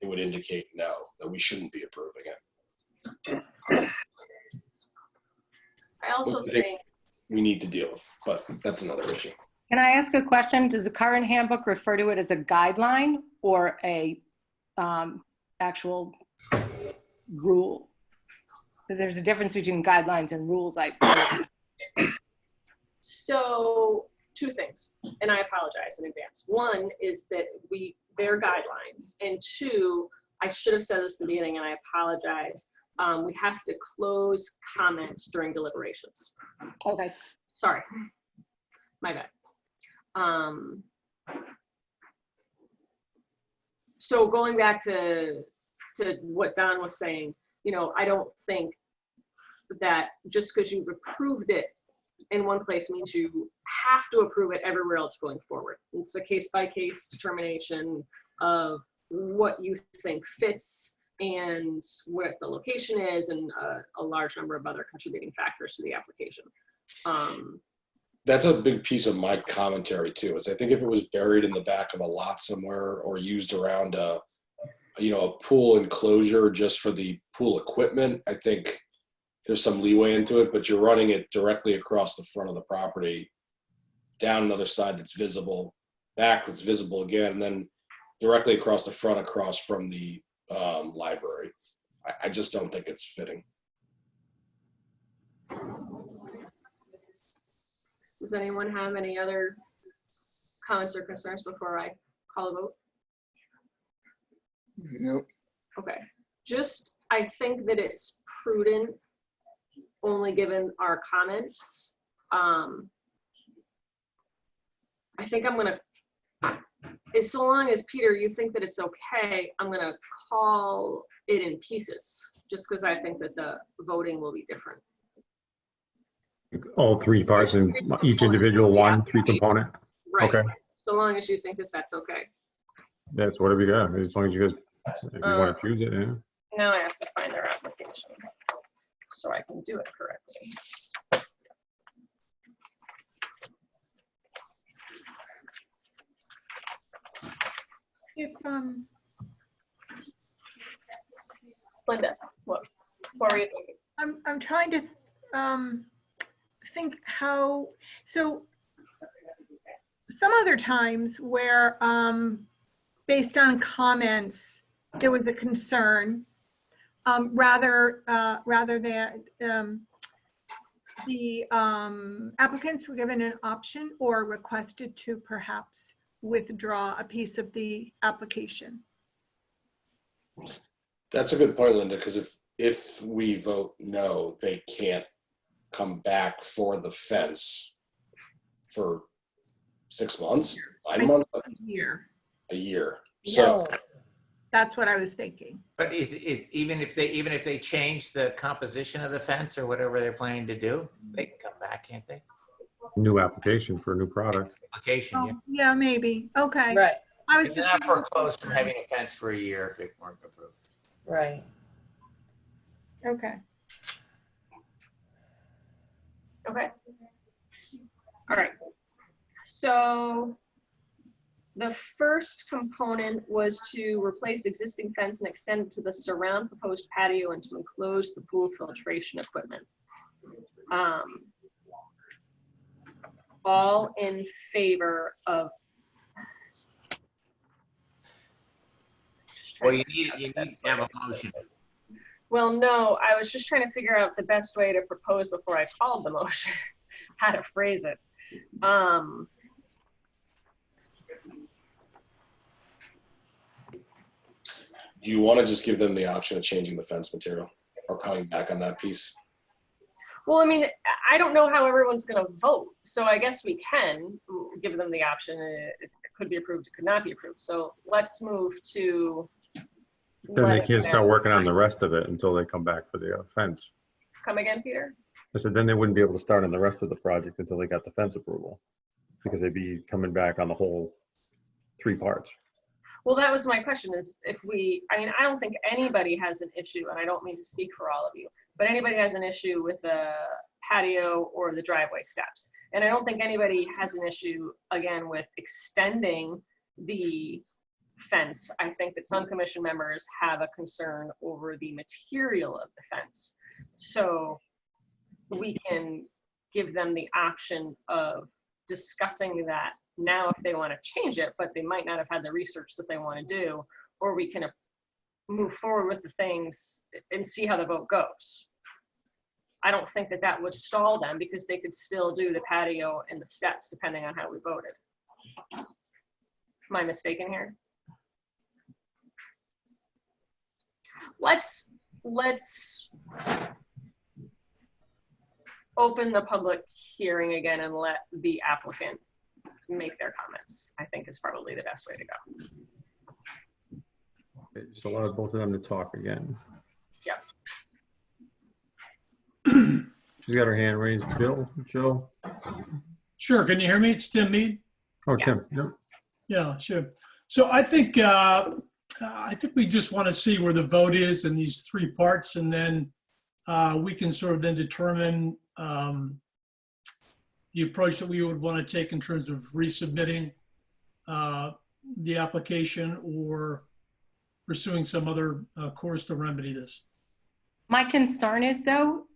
H: it would indicate no, that we shouldn't be approving it.
C: I also
H: Which I
C: think
H: we need to deal with, but that's another issue.
F: Can I ask a question? Does the current handbook refer to it as a guideline or a actual rule? Because there's a difference between guidelines and rules.
C: so. Two things, and I apologize in advance. One is that they're guidelines, and two, I should have said this at the beginning, and I apologize. We have to close comments during deliberations.
F: Okay.
C: Sorry, my bad. So going back to what Don was saying, I don't think that just because you've approved it in one place means you have to approve it everywhere else going forward. It's a case-by-case determination of what you think fits and what the location is, and a large number of other contributing factors to the application.
H: That's a big piece of my commentary too, is I think if it was buried in the back of a lot somewhere or used around a pool enclosure just for the pool equipment, I think there's some leeway into it, but you're running it directly across the front of the property, down another side that's visible, back that's visible again, and then directly across the front, across from the library. I just don't think it's fitting.
C: Does anyone have any other comments or concerns before I call a vote?
I: Nope.
C: Okay, I think that it's prudent, only given our comments. I think I'm gonna, so long as Peter, you think that it's okay, I'm gonna call it in pieces, just because I think that the voting will be different.
A: All three parts and each individual one, three component.
C: Right.
A: Okay.
C: So long as you think that that's okay.
A: That's whatever you got. As long as you guys, if you want to choose it, yeah.
C: Now I have to find their application so I can do it correctly. Linda, what were you thinking?
E: I'm trying to think how, so some other times where based on comments, there was a concern, rather than the applicants were given an option or requested to perhaps withdraw a piece of the application.
H: That's a good point, Linda, because if we vote no, they can't come back for the fence for 6 months, 9 months,
E: A year.
H: a year. So
E: That's what I was thinking.
D: But is it, even if they change the composition of the fence or whatever they're planning to do, they can come back, can't they?
A: New application for a new product.
D: Application, yeah.
E: Oh, yeah, maybe. Okay.
B: Right,
E: I was
D: It's
E: just.
D: not foreclosed from having a fence for a year if it weren't approved.
B: right.
E: Okay.
C: Okay. All right. So the first component was to replace existing fence and extend it to the surround proposed patio and to enclose the pool filtration equipment. All in favor of.
D: Well, you need to have a motion.
C: Well, no, I was just trying to figure out the best way to propose before I called the motion, how to phrase it.
H: do you want to just give them the option of changing the fence material or coming back on that piece?
C: Well, I mean, I don't know how everyone's going to vote, so I guess we can give them the option. It could be approved, it could not be approved. So let's move to
A: Then they
C: Let-
A: can't start working on the rest of it until they come back for the fence.
C: Come again, Peter?
A: I said, then they wouldn't be able to start on the rest of the project until they got the fence approval. Because they'd be coming back on the whole 3 parts.
C: Well, that was my question is if I mean, I don't think anybody has an issue, and I don't mean to speak for all of you, but anybody has an issue with the patio or the driveway steps. And I don't think anybody has an issue, again, with extending the fence. I think that some commission members have a concern over the material of the fence. So we can give them the option of discussing that now if they want to change it, but they might not have had the research that they want to do, or we can move forward with the things and see how the vote goes. I don't think that that would stall them because they could still do the patio and the steps depending on how we voted. Am I mistaken here? Let's open the public hearing again and let the applicant make their comments, I think is probably the best way to go.
A: Okay, just allow both of them to talk again.
C: Yeah.
A: She's got her hand raised. Bill, Joe?
G: Sure, can you hear me? It's Tim Mead.
A: Oh, Tim, yep.
G: Yeah, sure. So I think we just want to see where the vote is in these 3 parts, and then we can sort of then determine the approach that we would want to take in terms of resubmitting the application or pursuing some other course to remedy this.
F: My concern is, though,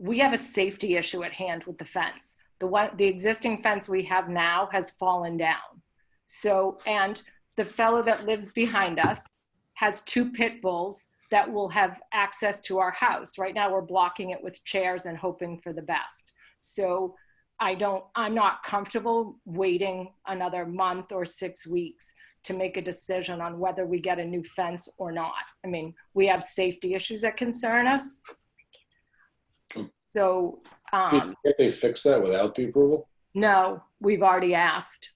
F: we have a safety issue at hand with the fence. The existing fence we have now has fallen down. So, and the fellow that lives behind us has 2 pit bulls that will have access to our house. Right now, we're blocking it with chairs and hoping for the best. So I'm not comfortable waiting another month or 6 weeks to make a decision on whether we get a new fence or not. I mean, we have safety issues that concern us. So,
H: Can't they fix that without the approval?
F: no, we've already asked.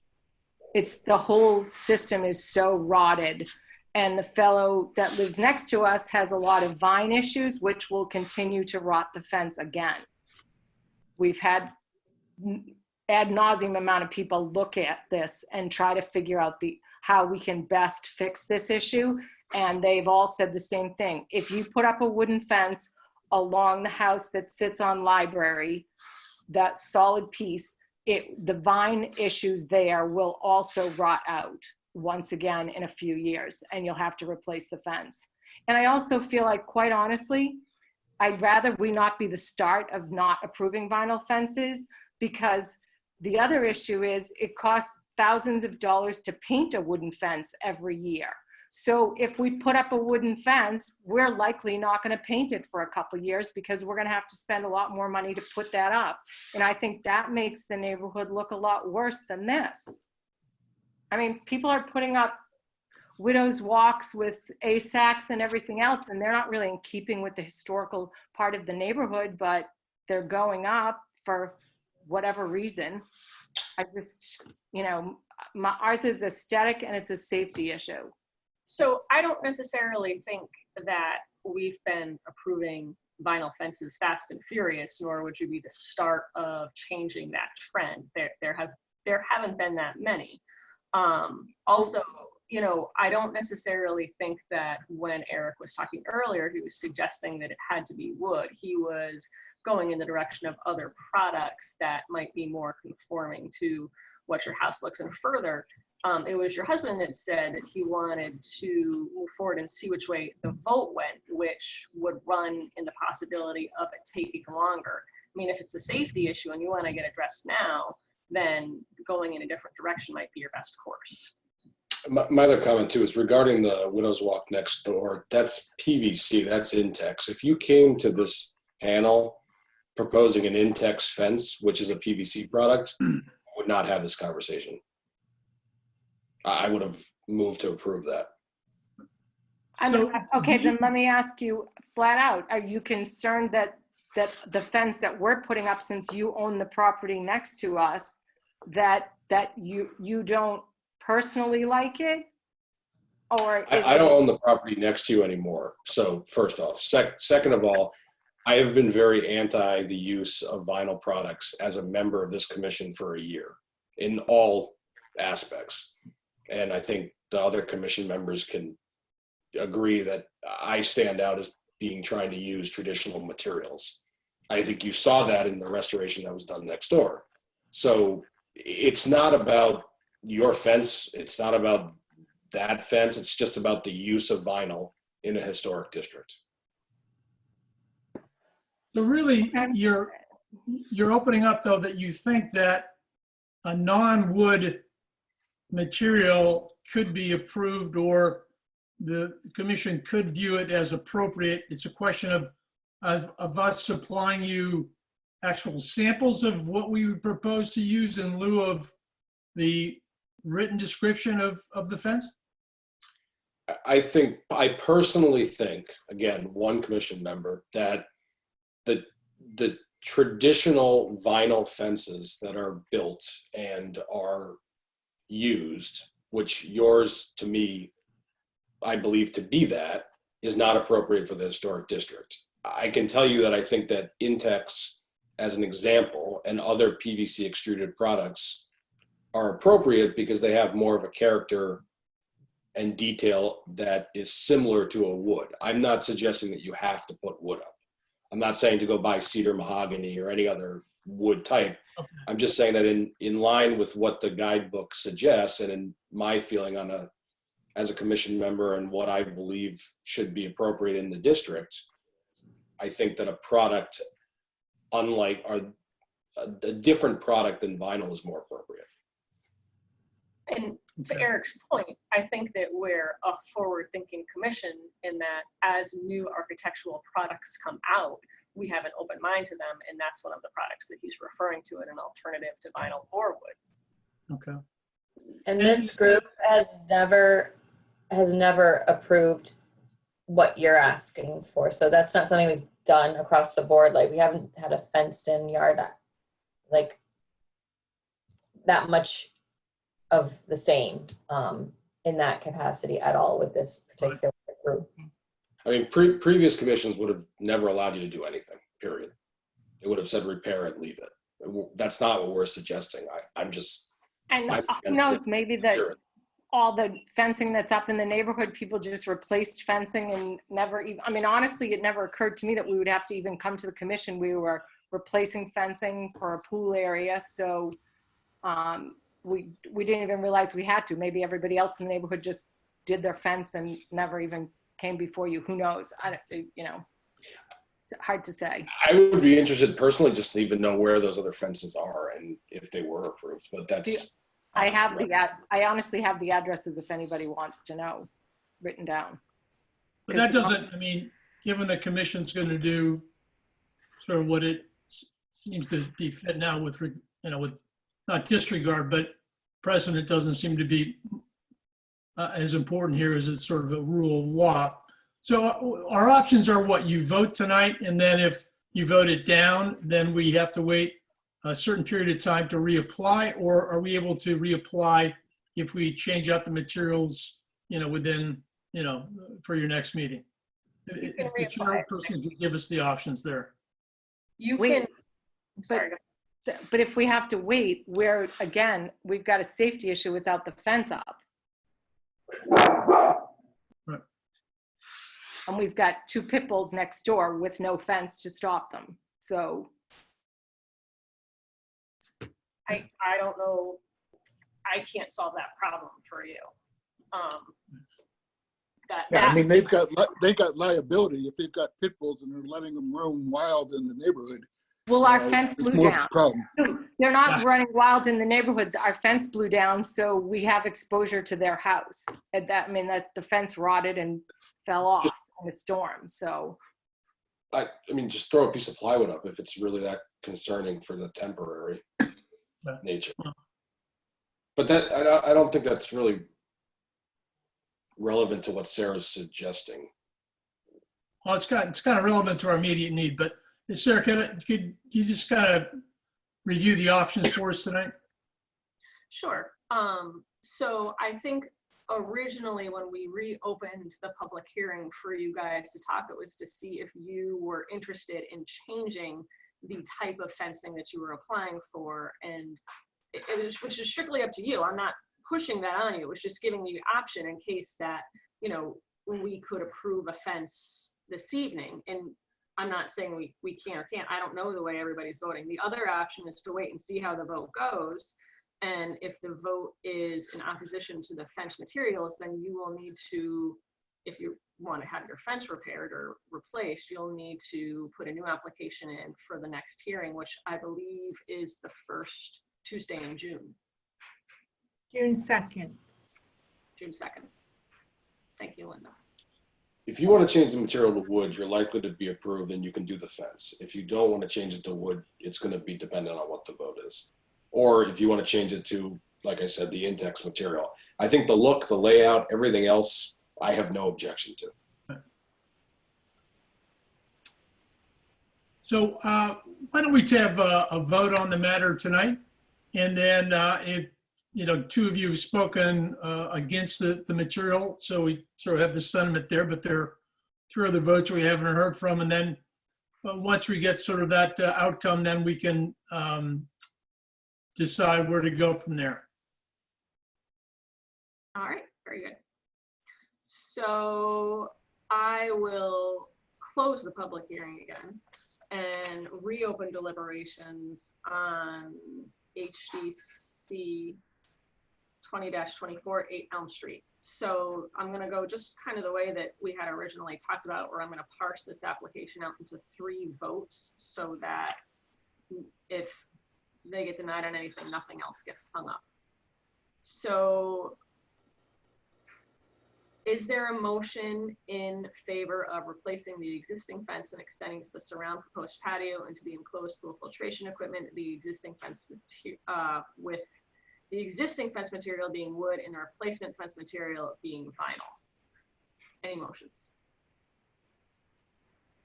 F: It's the whole system is so rotted. And the fellow that lives next to us has a lot of vine issues, which will continue to rot the fence again. We've had ad nauseum amount of people look at this and try to figure out how we can best fix this issue. And they've all said the same thing. If you put up a wooden fence along the house that sits on Library, that solid piece, the vine issues there will also rot out once again in a few years, and you'll have to replace the fence. And I also feel like, quite honestly, I'd rather we not be the start of not approving vinyl fences, because the other issue is it costs thousands of dollars to paint a wooden fence every year. So if we put up a wooden fence, we're likely not going to paint it for a couple of years because we're going to have to spend a lot more money to put that up. And I think that makes the neighborhood look a lot worse than this. I mean, people are putting up widows' walks with ASACs and everything else, and they're not really in keeping with the historical part of the neighborhood, but they're going up for whatever reason. I just, ours is aesthetic and it's a safety issue.
C: So I don't necessarily think that we've been approving vinyl fences fast and furious, nor would you be the start of changing that trend. There haven't been that many. Also, I don't necessarily think that when Eric was talking earlier, he was suggesting that it had to be wood. He was going in the direction of other products that might be more conforming to what your house looks. And further, it was your husband that said that he wanted to move forward and see which way the vote went, which would run in the possibility of it taking longer. I mean, if it's a safety issue and you want to get addressed now, then going in a different direction might be your best course.
H: My other comment too is regarding the Widow's Walk next door. That's PVC, that's Intex. If you came to this panel proposing an Intex fence, which is a PVC product, I would not have this conversation. I would have moved to approve that.
F: Okay, then let me ask you flat out, are you concerned that the fence that we're putting up, since you own the property next to us, that you don't personally like it? Or is
H: I don't own the property next to you anymore. So first off, second of all, I have been very anti the use of vinyl products as a member of this commission for a year in all aspects. And I think the other commission members can agree that I stand out as being trying to use traditional materials. I think you saw that in the restoration that was done next door. So it's not about your fence. It's not about that fence. It's just about the use of vinyl in a historic district.
G: So really, you're opening up though that you think that a non-wood material could be approved, or the commission could view it as appropriate. It's a question of us supplying you actual samples of what we would propose to use in lieu of the written description of the fence?
H: I personally think, again, one commission member, that the traditional vinyl fences that are built and are used, which yours to me, I believe to be that, is not appropriate for the historic district. I can tell you that I think that Intex, as an example, and other PVC extruded products are appropriate because they have more of a character and detail that is similar to a wood. I'm not suggesting that you have to put wood up. I'm not saying to go buy cedar, mahogany, or any other wood type.
G: Okay.
H: I'm just saying that in line with what the guidebook suggests, and in my feeling as a commission member and what I believe should be appropriate in the district, I think that a product a different product than vinyl is more appropriate.
C: And to
G: Okay.
C: Eric's point, I think that we're a forward-thinking commission in that as new architectural products come out, we have an open mind to them, and that's one of the products that he's referring to as an alternative to vinyl or wood.
G: Okay.
B: And this group has never approved what you're asking for. So that's not something we've done across the board. Like, we haven't had a fenced in yard like that much of the same in that capacity at all with this particular group.
H: I mean, previous commissions would have never allowed you to do anything, period. They would have said repair it, leave it. That's not what we're suggesting. I'm just.
F: And
H: I'm
F: who knows, maybe
H: Sure.
F: all the fencing that's up in the neighborhood, people just replaced fencing and never even, I mean, honestly, it never occurred to me that we would have to even come to the commission. We were replacing fencing for a pool area. So we didn't even realize we had to. Maybe everybody else in the neighborhood just did their fence and never even came before you. Who knows? It's hard to say.
H: I would be interested personally just to even know where those other fences are and if they were approved, but that's.
F: I honestly have the addresses if anybody wants to know, written down.
G: But that doesn't, I mean, given the commission's going to do sort of what it seems to be fit now with not disregard, but precedent doesn't seem to be as important here as it's sort of a rule of law. So our options are what? You vote tonight, and then if you vote it down, then we have to wait a certain period of time to reapply, or are we able to reapply if we change out the materials, within, for your next meeting? If the chairperson could give us the options there.
C: You
F: Wait,
C: can, sorry, go ahead.
F: But if we have to wait, we've got a safety issue without the fence up.
G: Right.
F: And we've got 2 pit bulls next door with no fence to stop them. So
C: I don't know, I can't solve that problem for you.
I: Yeah, I mean, they got liability if they've got pit bulls and they're letting them roam wild in the neighborhood.
F: well, our fence
I: It's
F: blew
I: more of a
F: down.
I: problem.
F: They're not running wild in the neighborhood. Our fence blew down, so we have exposure to their house. And the fence rotted and fell off in a storm. So
H: I mean, just throw a piece of plywood up if it's really that concerning for the temporary nature. But that I don't think that's really relevant to what Sarah's suggesting.
G: Well, it's kind of relevant to our immediate need, but Sarah, could you just kind of review the options for us tonight?
C: Sure. So I think originally, when we reopened the public hearing for you guys to talk, it was to see if you were interested in changing the type of fencing that you were applying for. And it was, which is strictly up to you. I'm not pushing that on you. It was just giving you the option in case that, you know, we could approve a fence this evening. And I'm not saying we can or can't. I don't know the way everybody's voting. The other option is to wait and see how the vote goes. And if the vote is in opposition to the fence materials, then you will need to, if you want to have your fence repaired or replaced, you'll need to put a new application in for the next hearing, which I believe is the first Tuesday in June.
E: June 2nd.
C: June 2nd. Thank you, Linda.
H: If you want to change the material to wood, you're likely to be approved and you can do the fence. If you don't want to change it to wood, it's going to be dependent on what the vote is. Or if you want to change it to, like I said, the Intex material. I think the look, the layout, everything else, I have no objection to.
G: So why don't we have a vote on the matter tonight? And then if, you know, two of you have spoken against the material, so we sort of have the sentiment there, but there are three other votes we haven't heard from. And then once we get sort of that outcome, then we can decide where to go from there.
C: All right, very good. So I will close the public hearing again and reopen deliberations on HDC 20-24 8 Elm Street. So I'm going to go just kind of the way that we had originally talked about, where I'm going to parse this application out into 3 votes so that if they get denied on anything, nothing else gets hung up. So is there a motion in favor of replacing the existing fence and extending to the surround proposed patio into the enclosed pool filtration equipment, the existing fence with the existing fence material being wood and the replacement fence material being vinyl? Any motions?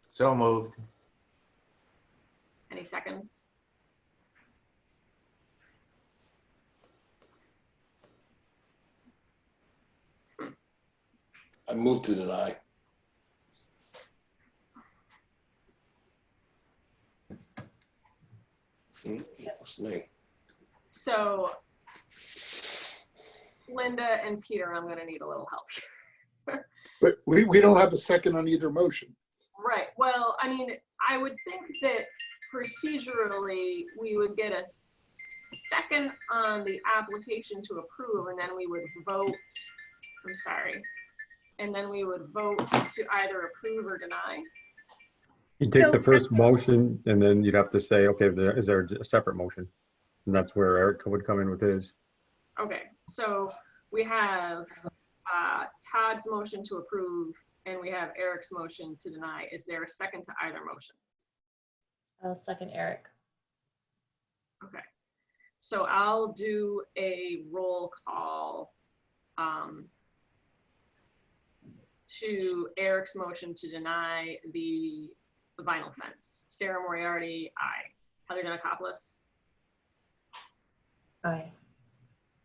D: So moved.
C: Any seconds?
H: I move to deny. That's me.
C: So Linda and Peter, I'm going to need a little help here.
I: But we don't have a second on either motion.
C: Right. Well, I mean, I would think that procedurally we would get a second on the application to approve, and then we would vote. I'm sorry. And then we would vote to either approve or deny.
A: You take the first motion and then you'd have to say, okay, is there a separate motion? And that's where Eric would come in with his.
C: Okay. So we have Todd's motion to approve and we have Eric's motion to deny. Is there a second to either motion?
B: I'll second Eric.
C: Okay. So I'll do a roll call to Eric's motion to deny the vinyl fence. Sarah Moriarty, aye. Heather Denakopoulos,
B: Aye.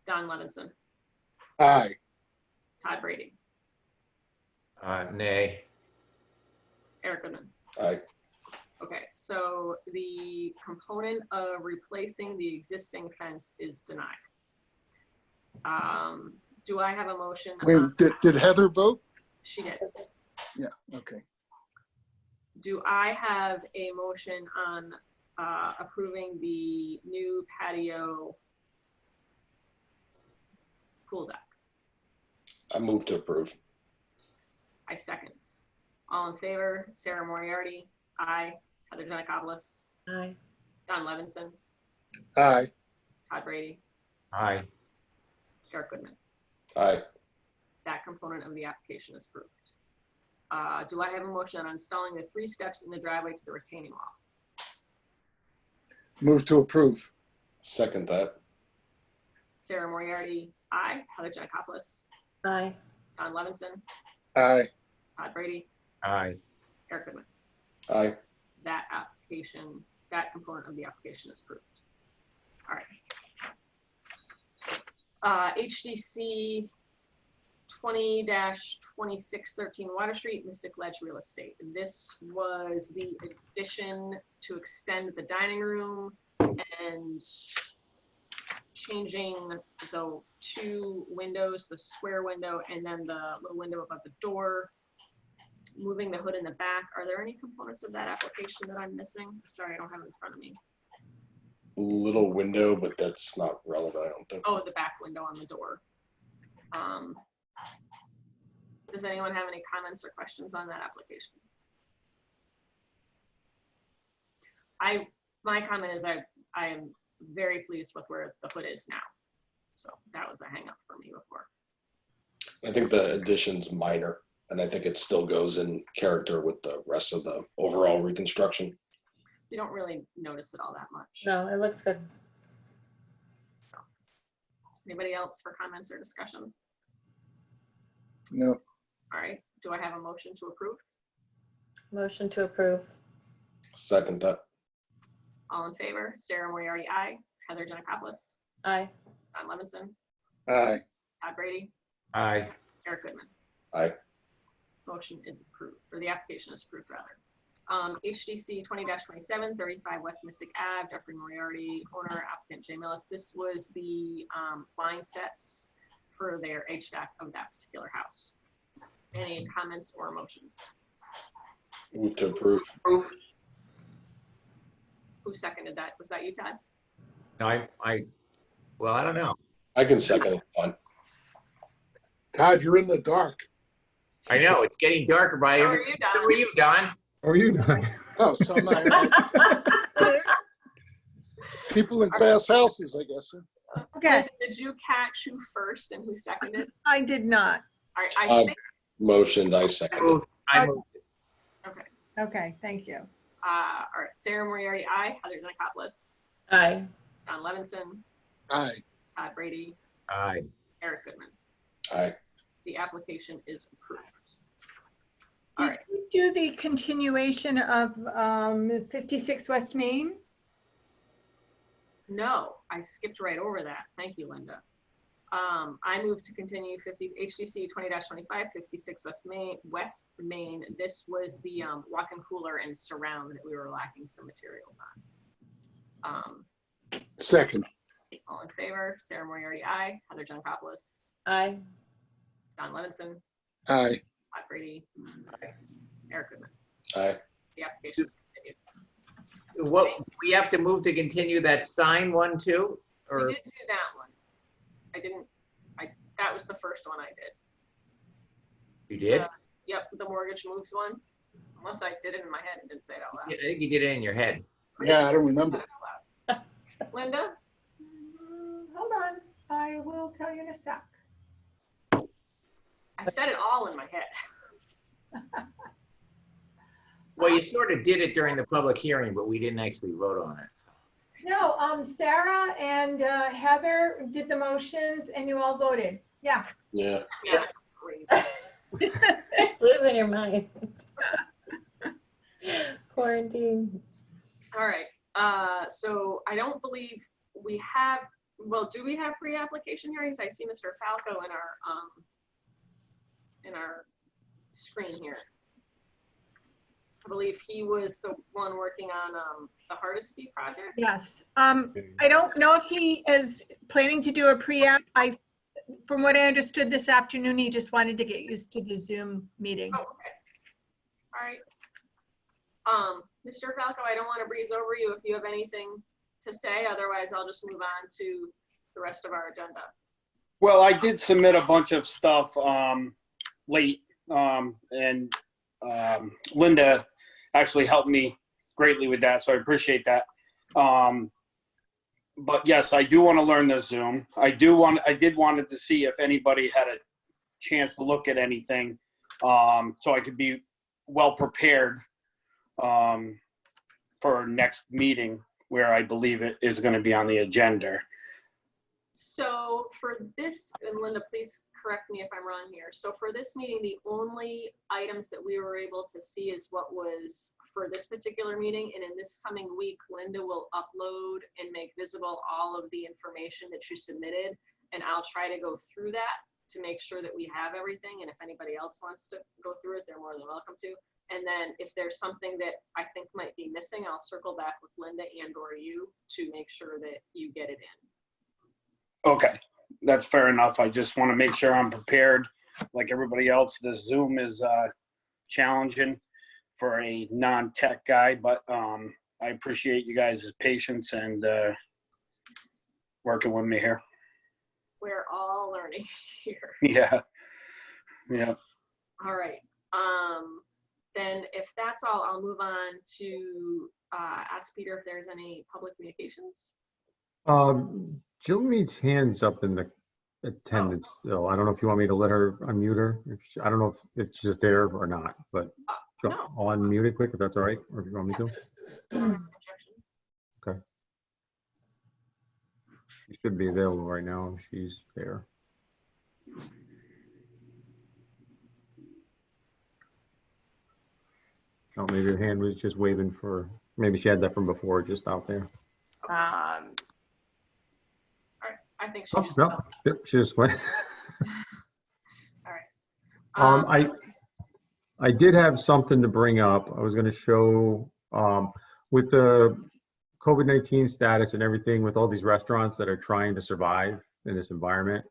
C: Don Levinson,
I: Aye.
C: Todd Brady,
D: Nay.
C: Eric Goodman.
H: Aye.
C: Okay, so the component of replacing the existing fence is denied. Do I have a motion?
I: Wait, did Heather vote?
C: She did.
I: Yeah, okay.
C: Do I have a motion on approving the new patio pool deck?
H: I move to approve.
C: I second. All in favor? Sarah Moriarty, aye. Heather Denakopoulos,
B: Aye.
C: Don Levinson,
I: Aye.
C: Todd Brady,
D: Aye.
C: Eric Goodman.
H: Aye.
C: That component of the application is approved. Do I have a motion on installing the 3 steps in the driveway to the retaining wall?
I: Move to approve.
H: Second that.
C: Sarah Moriarty, aye. Heather Denakopoulos,
B: Aye.
C: Don Levinson,
I: Aye.
C: Todd Brady,
D: Aye.
C: Eric Goodman.
H: Aye.
C: That application, that component of the application is approved. All right. HDC 20-2613 Water Street, Mystic Ledge Real Estate. This was the addition to extend the dining room and changing the two windows, the square window and then the little window above the door, moving the hood in the back. Are there any components of that application that I'm missing? Sorry, I don't have it in front of me.
H: Little window, but that's not relevant, I don't think.
C: Oh, the back window on the door. Does anyone have any comments or questions on that application? My comment is I am very pleased with where the hood is now. So that was a hang up for me before.
H: I think the addition's minor, and I think it still goes in character with the rest of the overall reconstruction.
C: You don't really notice it all that much.
B: No, it looks good.
C: So, anybody else for comments or discussion?
I: No.
C: All right, do I have a motion to approve?
B: Motion to approve.
H: Second that.
C: All in favor? Sarah Moriarty, aye. Heather Janakopoulos,
B: Aye.
C: Don Levinson,
I: Aye.
C: Todd Brady,
A: Aye.
C: Eric Goodman.
H: Aye.
C: Motion is approved, or the application is approved rather. HDC 20-27, 35 West Mystic Ave, Jeffrey Moriarty, owner, applicant Jay Millis. This was the line sets for their HVAC of that particular house. Any comments or motions?
H: Move to approve.
C: Who seconded that? Was that you, Todd?
D: No, well, I don't know.
H: I can second it. Fine.
I: Todd, you're in the dark.
D: I know, it's getting darker by
C: How
D: every.
C: are you,
D: So
C: Don?
D: are you, Don?
A: How are you doing?
I: Oh, so am I. People in glass houses, I guess.
E: Okay,
C: Did you catch who first and who seconded?
E: I did not.
C: All right, I think,
H: Motioned, I second it.
D: I moved it.
C: okay.
E: Okay, thank you.
C: All right, Sarah Moriarty, aye. Heather Janakopoulos,
B: Aye.
C: Don Levinson,
I: Aye.
C: Todd Brady,
D: Aye.
C: Eric Goodman.
H: Aye.
C: The application is approved. All
E: Did
C: right,
E: you do the continuation of 56 West Main?
C: no, I skipped right over that. Thank you, Linda. I move to continue HDC 20-25, 56 West Main. This was the walk-in cooler and surround that we were lacking some materials on.
I: Second.
C: All in favor? Sarah Moriarty, aye. Heather Janakopoulos,
B: Aye.
C: Don Levinson,
I: Aye.
C: Todd Brady, Eric Goodman.
H: Aye.
C: The application is continued.
D: What, we have to move to continue that sign one too?
C: We
D: Or,
C: did do that one. That was the first one I did.
D: you did?
C: Yep, the mortgage moves one. Unless I did it in my head and didn't say it out loud.
D: I think you did it in your head.
I: Yeah, I don't remember.
C: Linda?
E: Hold on, I will tell you in a sec.
C: I said it all in my head.
D: Well, you sort of did it during the public hearing, but we didn't actually vote on it.
E: No, Sarah and Heather did the motions and you all voted. Yeah.
H: Yeah.
C: Yeah. Crazy.
B: Losing your mind. Quarantine.
C: All right. So I don't believe we have, well, do we have pre-application hearings? I see Mr. Falco in our screen here. I believe he was the one working on the Hardesty project.
E: Yes. I don't know if he is planning to do a pre-app. From what I understood this afternoon, he just wanted to get used to the Zoom meeting.
C: Oh, okay. All right. Mr. Falco, I don't want to breeze over you if you have anything to say. Otherwise, I'll just move on to the rest of our agenda.
M: Well, I did submit a bunch of stuff late, and Linda actually helped me greatly with that, so I appreciate that. But yes, I do want to learn the Zoom. I did wanted to see if anybody had a chance to look at anything, so I could be well prepared for next meeting, where I believe it is going to be on the agenda.
C: So for this, and Linda, please correct me if I'm wrong here. So for this meeting, the only items that we were able to see is what was for this particular meeting. And in this coming week, Linda will upload and make visible all of the information that you submitted. And I'll try to go through that to make sure that we have everything. And if anybody else wants to go through it, they're more than welcome to. And then if there's something that I think might be missing, I'll circle back with Linda and or you to make sure that you get it in.
M: Okay, that's fair enough. I just want to make sure I'm prepared. Like everybody else, this Zoom is challenging for a non-tech guy, but I appreciate you guys' patience and working with me here.
C: We're all learning here.
M: Yeah. Yeah.
C: All right. Then if that's all, I'll move on to ask Peter if there's any public communications.
A: Jill needs hands up in the attendance still. I don't know if you want me to let her unmute her. I don't know if it's just there or not, but
C: No.
A: I'll unmute it quick if that's all right, or if you want me to. Okay. She should be available right now. She's there. Oh, maybe her hand was just waving for, maybe she had that from before, just out there.
C: All right. I think she
A: Oh,
C: just.
A: no, yep, she just went.
C: All right.
A: I did have something to bring up. I was going to show with the COVID-19 status and everything, with all these restaurants that are trying to survive in this environment.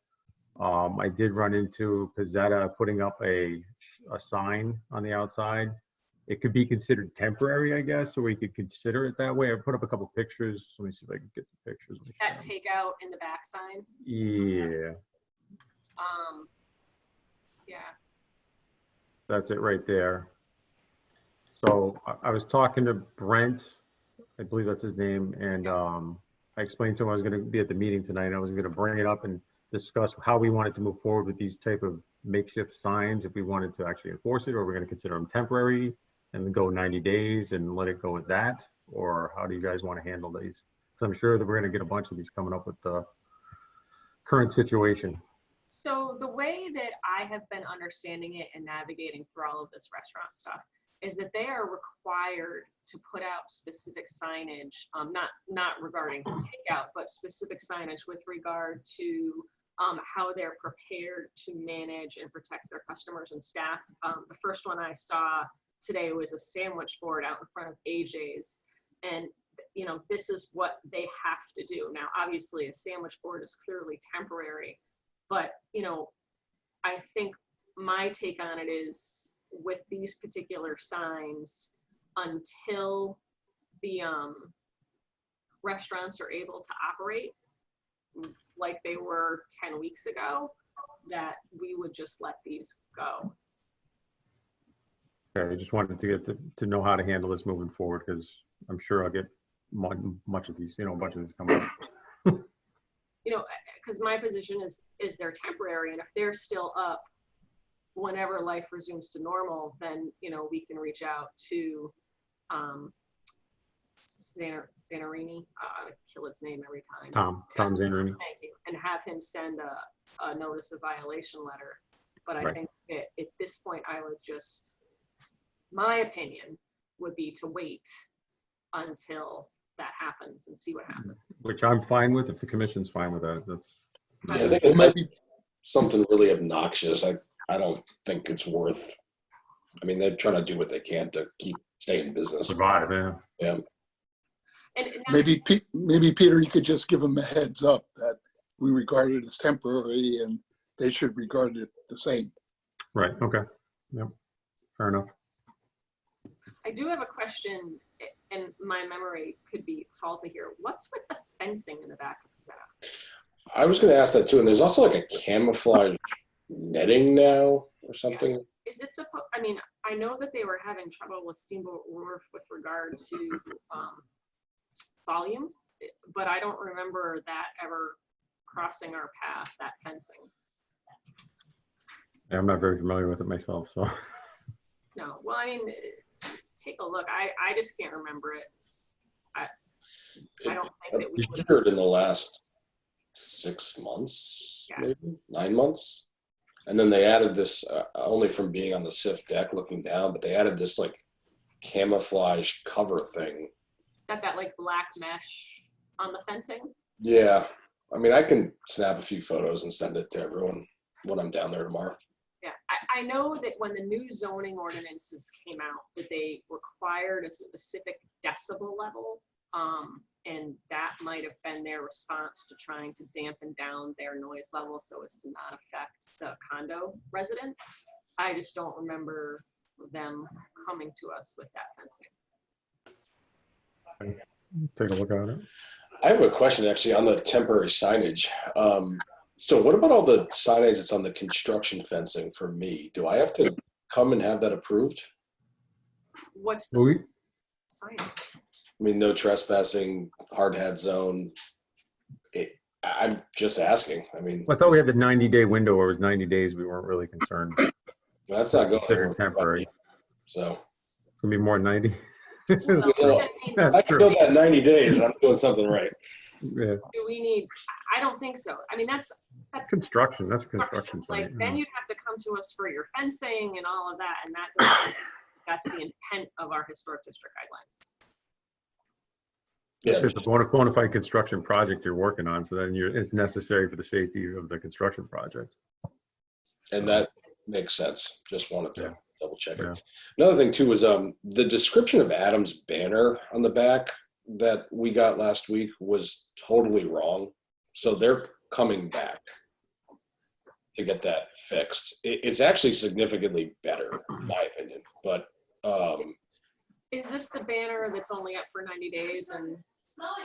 A: I did run into Pizzetta putting up a sign on the outside. It could be considered temporary, I guess, so we could consider it that way. I put up a couple pictures. Let me see if I can get the pictures.
C: That takeout in the back sign.
A: Yeah.
C: Yeah.
A: That's it right there. So I was talking to Brent, I believe that's his name, and I explained to him I was going to be at the meeting tonight. I was going to bring it up and discuss how we wanted to move forward with these type of makeshift signs, if we wanted to actually enforce it, or we're going to consider them temporary and go 90 days and let it go with that, or how do you guys want to handle these? So I'm sure that we're going to get a bunch of these coming up with the current situation.
C: So the way that I have been understanding it and navigating through all of this restaurant stuff is that they are required to put out specific signage, not regarding takeout, but specific signage with regard to how they're prepared to manage and protect their customers and staff. The first one I saw today was a sandwich board out in front of AJ's, and you know, this is what they have to do. Now, obviously, a sandwich board is clearly temporary, but you know, I think my take on it is with these particular signs, until the restaurants are able to operate like they were 10 weeks ago, that we would just let these go.
A: Okay, I just wanted to get to know how to handle this moving forward, because I'm sure I'll get much of these, you know, a bunch of these coming up.
C: You know, because my position is they're temporary, and if they're still up whenever life resumes to normal, then you know, we can reach out to Zanarini, I kill his name every time.
A: Tom Zanarini.
C: Thank you, and have him send a notice of violation letter. But I
A: Right.
C: think that at this point, I would just, my opinion would be to wait until that happens and see what happens.
A: Which I'm fine with. If the commission's fine with that, that's.
H: Yeah, I think it might be something really obnoxious. I don't think it's worth. I mean, they're trying to do what they can to stay in business.
A: Survive, yeah.
H: Yeah.
C: And
I: Maybe Peter, you could just give them a heads up that we regard it as temporary and they should regard it the same.
A: Right, okay. Yep, fair enough.
C: I do have a question, and my memory could be faulty here. What's with the fencing in the back of the setup?
H: I was going to ask that too. And there's also like a camouflage netting now or something.
C: Is it supposed, I mean, I know that they were having trouble with Steamboat Wharf with regard to volume, but I don't remember that ever crossing our path, that fencing.
A: Yeah, I'm not very familiar with it myself, so.
C: No, well, I mean, take a look. I just can't remember it. I don't think that we
H: It
C: would have.
H: appeared in the last 6 months,
C: Yeah.
H: maybe 9 months. And then they added this, only from being on the SIF deck looking down, but they added this like camouflage cover thing.
C: Got that like black mesh on the fencing.
H: Yeah. I mean, I can snap a few photos and send it to everyone. when I'm down there tomorrow.
C: Yeah, I know that when the new zoning ordinances came out, that they required a specific decibel level. And that might have been their response to trying to dampen down their noise level so as to not affect the condo residents. I just don't remember them coming to us with that fencing.
A: Take a look at it.
H: I have a question actually on the temporary signage. So what about all the signage that's on the construction fencing for me? Do I have to come and have that approved?
C: What's the
A: Louis?
C: sign?
H: I mean, no trespassing, hard hat zone. I'm just asking. I mean,
A: I thought we had the 90-day window where it was 90 days. We weren't really concerned.
H: that's not going
A: Considered temporary.
H: So
A: It's gonna be more than 90.
H: I
A: That's
H: can
A: true.
H: build that in 90 days. I'm doing something right.
A: Yeah,
C: Do we need, I don't think so. I mean, that's
A: construction. That's construction
C: like,
A: site.
C: then you'd have to come to us for your fencing and all of that, and that doesn't, that's the intent of our historic district guidelines.
A: It's just a bona fide construction project you're working on, so then it's necessary for the safety of the construction project.
H: And that makes sense. Just wanted to
A: Yeah.
H: double check it.
A: Yeah.
H: Another thing too was the description of Adam's banner on the back that we got last week was totally wrong. So they're coming back to get that fixed. It's actually significantly better, in my opinion. But
C: Is this the banner that's only up for 90 days and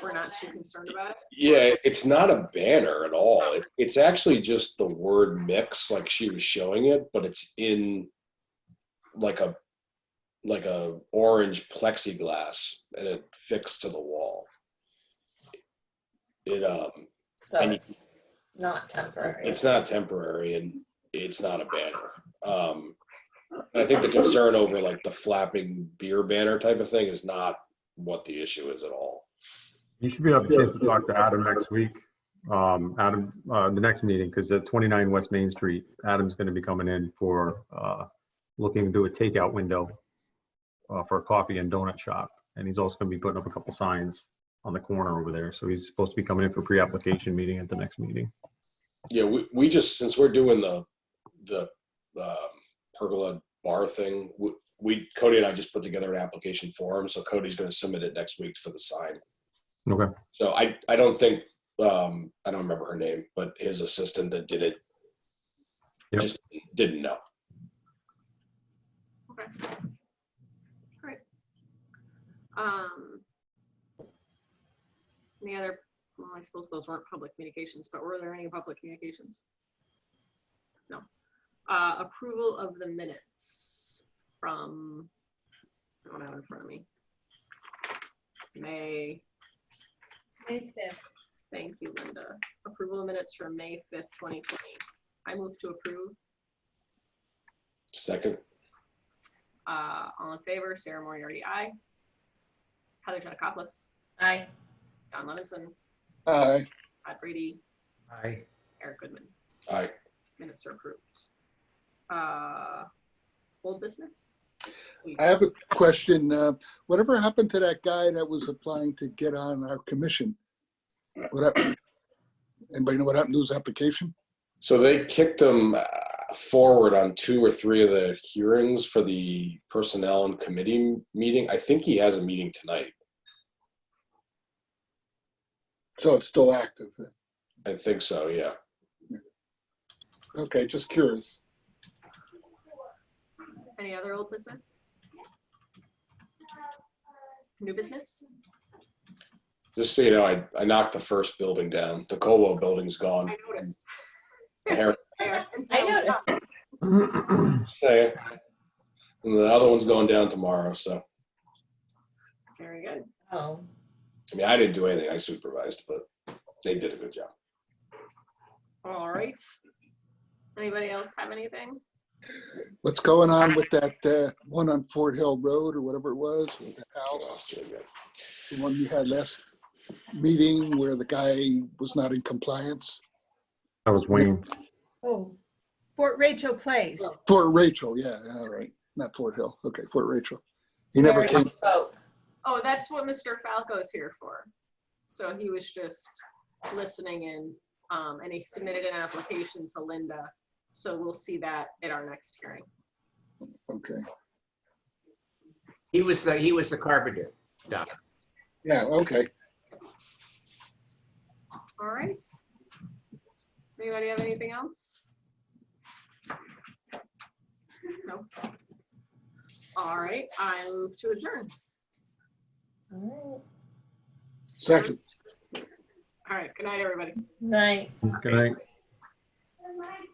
C: we're not too concerned about it?
H: yeah, it's not a banner at all. It's actually just the word mix, like she was showing it, but it's in like a orange plexiglass and it fixed to the wall.
B: So
H: and
B: it's not temporary.
H: it's not temporary and it's not a banner. And I think the concern over like the flapping beer banner type of thing is not what the issue is at all.
A: You should be able to have a chance to talk to Adam next week. Adam, the next meeting, because at 29 West Main Street, Adam's going to be coming in for looking to do a takeout window for a coffee and donut shop. And he's also going to be putting up a couple signs on the corner over there. So he's supposed to be coming in for pre-application meeting at the next meeting.
H: Yeah, we just, since we're doing the pergola bar thing, Cody and I just put together an application for him. So Cody's going to submit it next week for the sign.
A: Okay.
H: So I don't think, I don't remember her name, but his assistant that did it just didn't know.
C: Okay. All right. Any other, well, I suppose those weren't public communications, but were there any public communications? No. Approval of the minutes from, I don't have it in front of me. May 5th. Thank you, Linda. Approval of minutes from May 5th, 2020. I move to approve.
H: Second.
C: All in favor, Sarah Moriarty, aye. Heather Janakopoulos,
B: Aye.
C: Don Levinson,
I: Aye.
C: Todd Brady,
A: Aye.
C: Eric Goodman.
H: Aye.
C: Minutes are approved. Old business?
I: I have a question. Whatever happened to that guy that was applying to get on our commission? What happened? Anybody know what happened to his application?
H: So they kicked him forward on 2 or 3 of the hearings for the personnel and committee meeting. I think he has a meeting tonight.
I: So it's still active.
H: I think so, yeah.
I: Okay, just curious.
C: Any other old business? New business?
H: Just so you know, I knocked the first building down. The Colwell building's gone.
C: I noticed.
B: I noticed.
H: Okay. And the other one's going down tomorrow, so.
C: Very good.
B: Oh,
H: I mean, I didn't do anything. I supervised, but they did a good job.
C: All right. Anybody else have anything?
I: What's going on with that one on Fort Hill Road or whatever it was, with the house? The one we had last meeting where the guy was not in compliance?
A: That was Wayne.
E: Oh, Fort Rachel Place.
I: Fort Rachel, yeah, all right. Not Fort Hill. Okay, Fort Rachel. He
B: we
I: never
B: already
I: came.
B: spoke.
C: Oh, that's what Mr. Falco's here for. So he was just listening in, and he submitted an application to Linda So we'll see that at our next hearing.
I: Okay.
D: He was the carpenter, Doc.
I: Yeah, okay.
C: All right. Anybody have anything else? No. All right, I move to adjourn.
B: All
I: Second.
C: All right, good night, everybody.
B: right. Night.
A: Good night.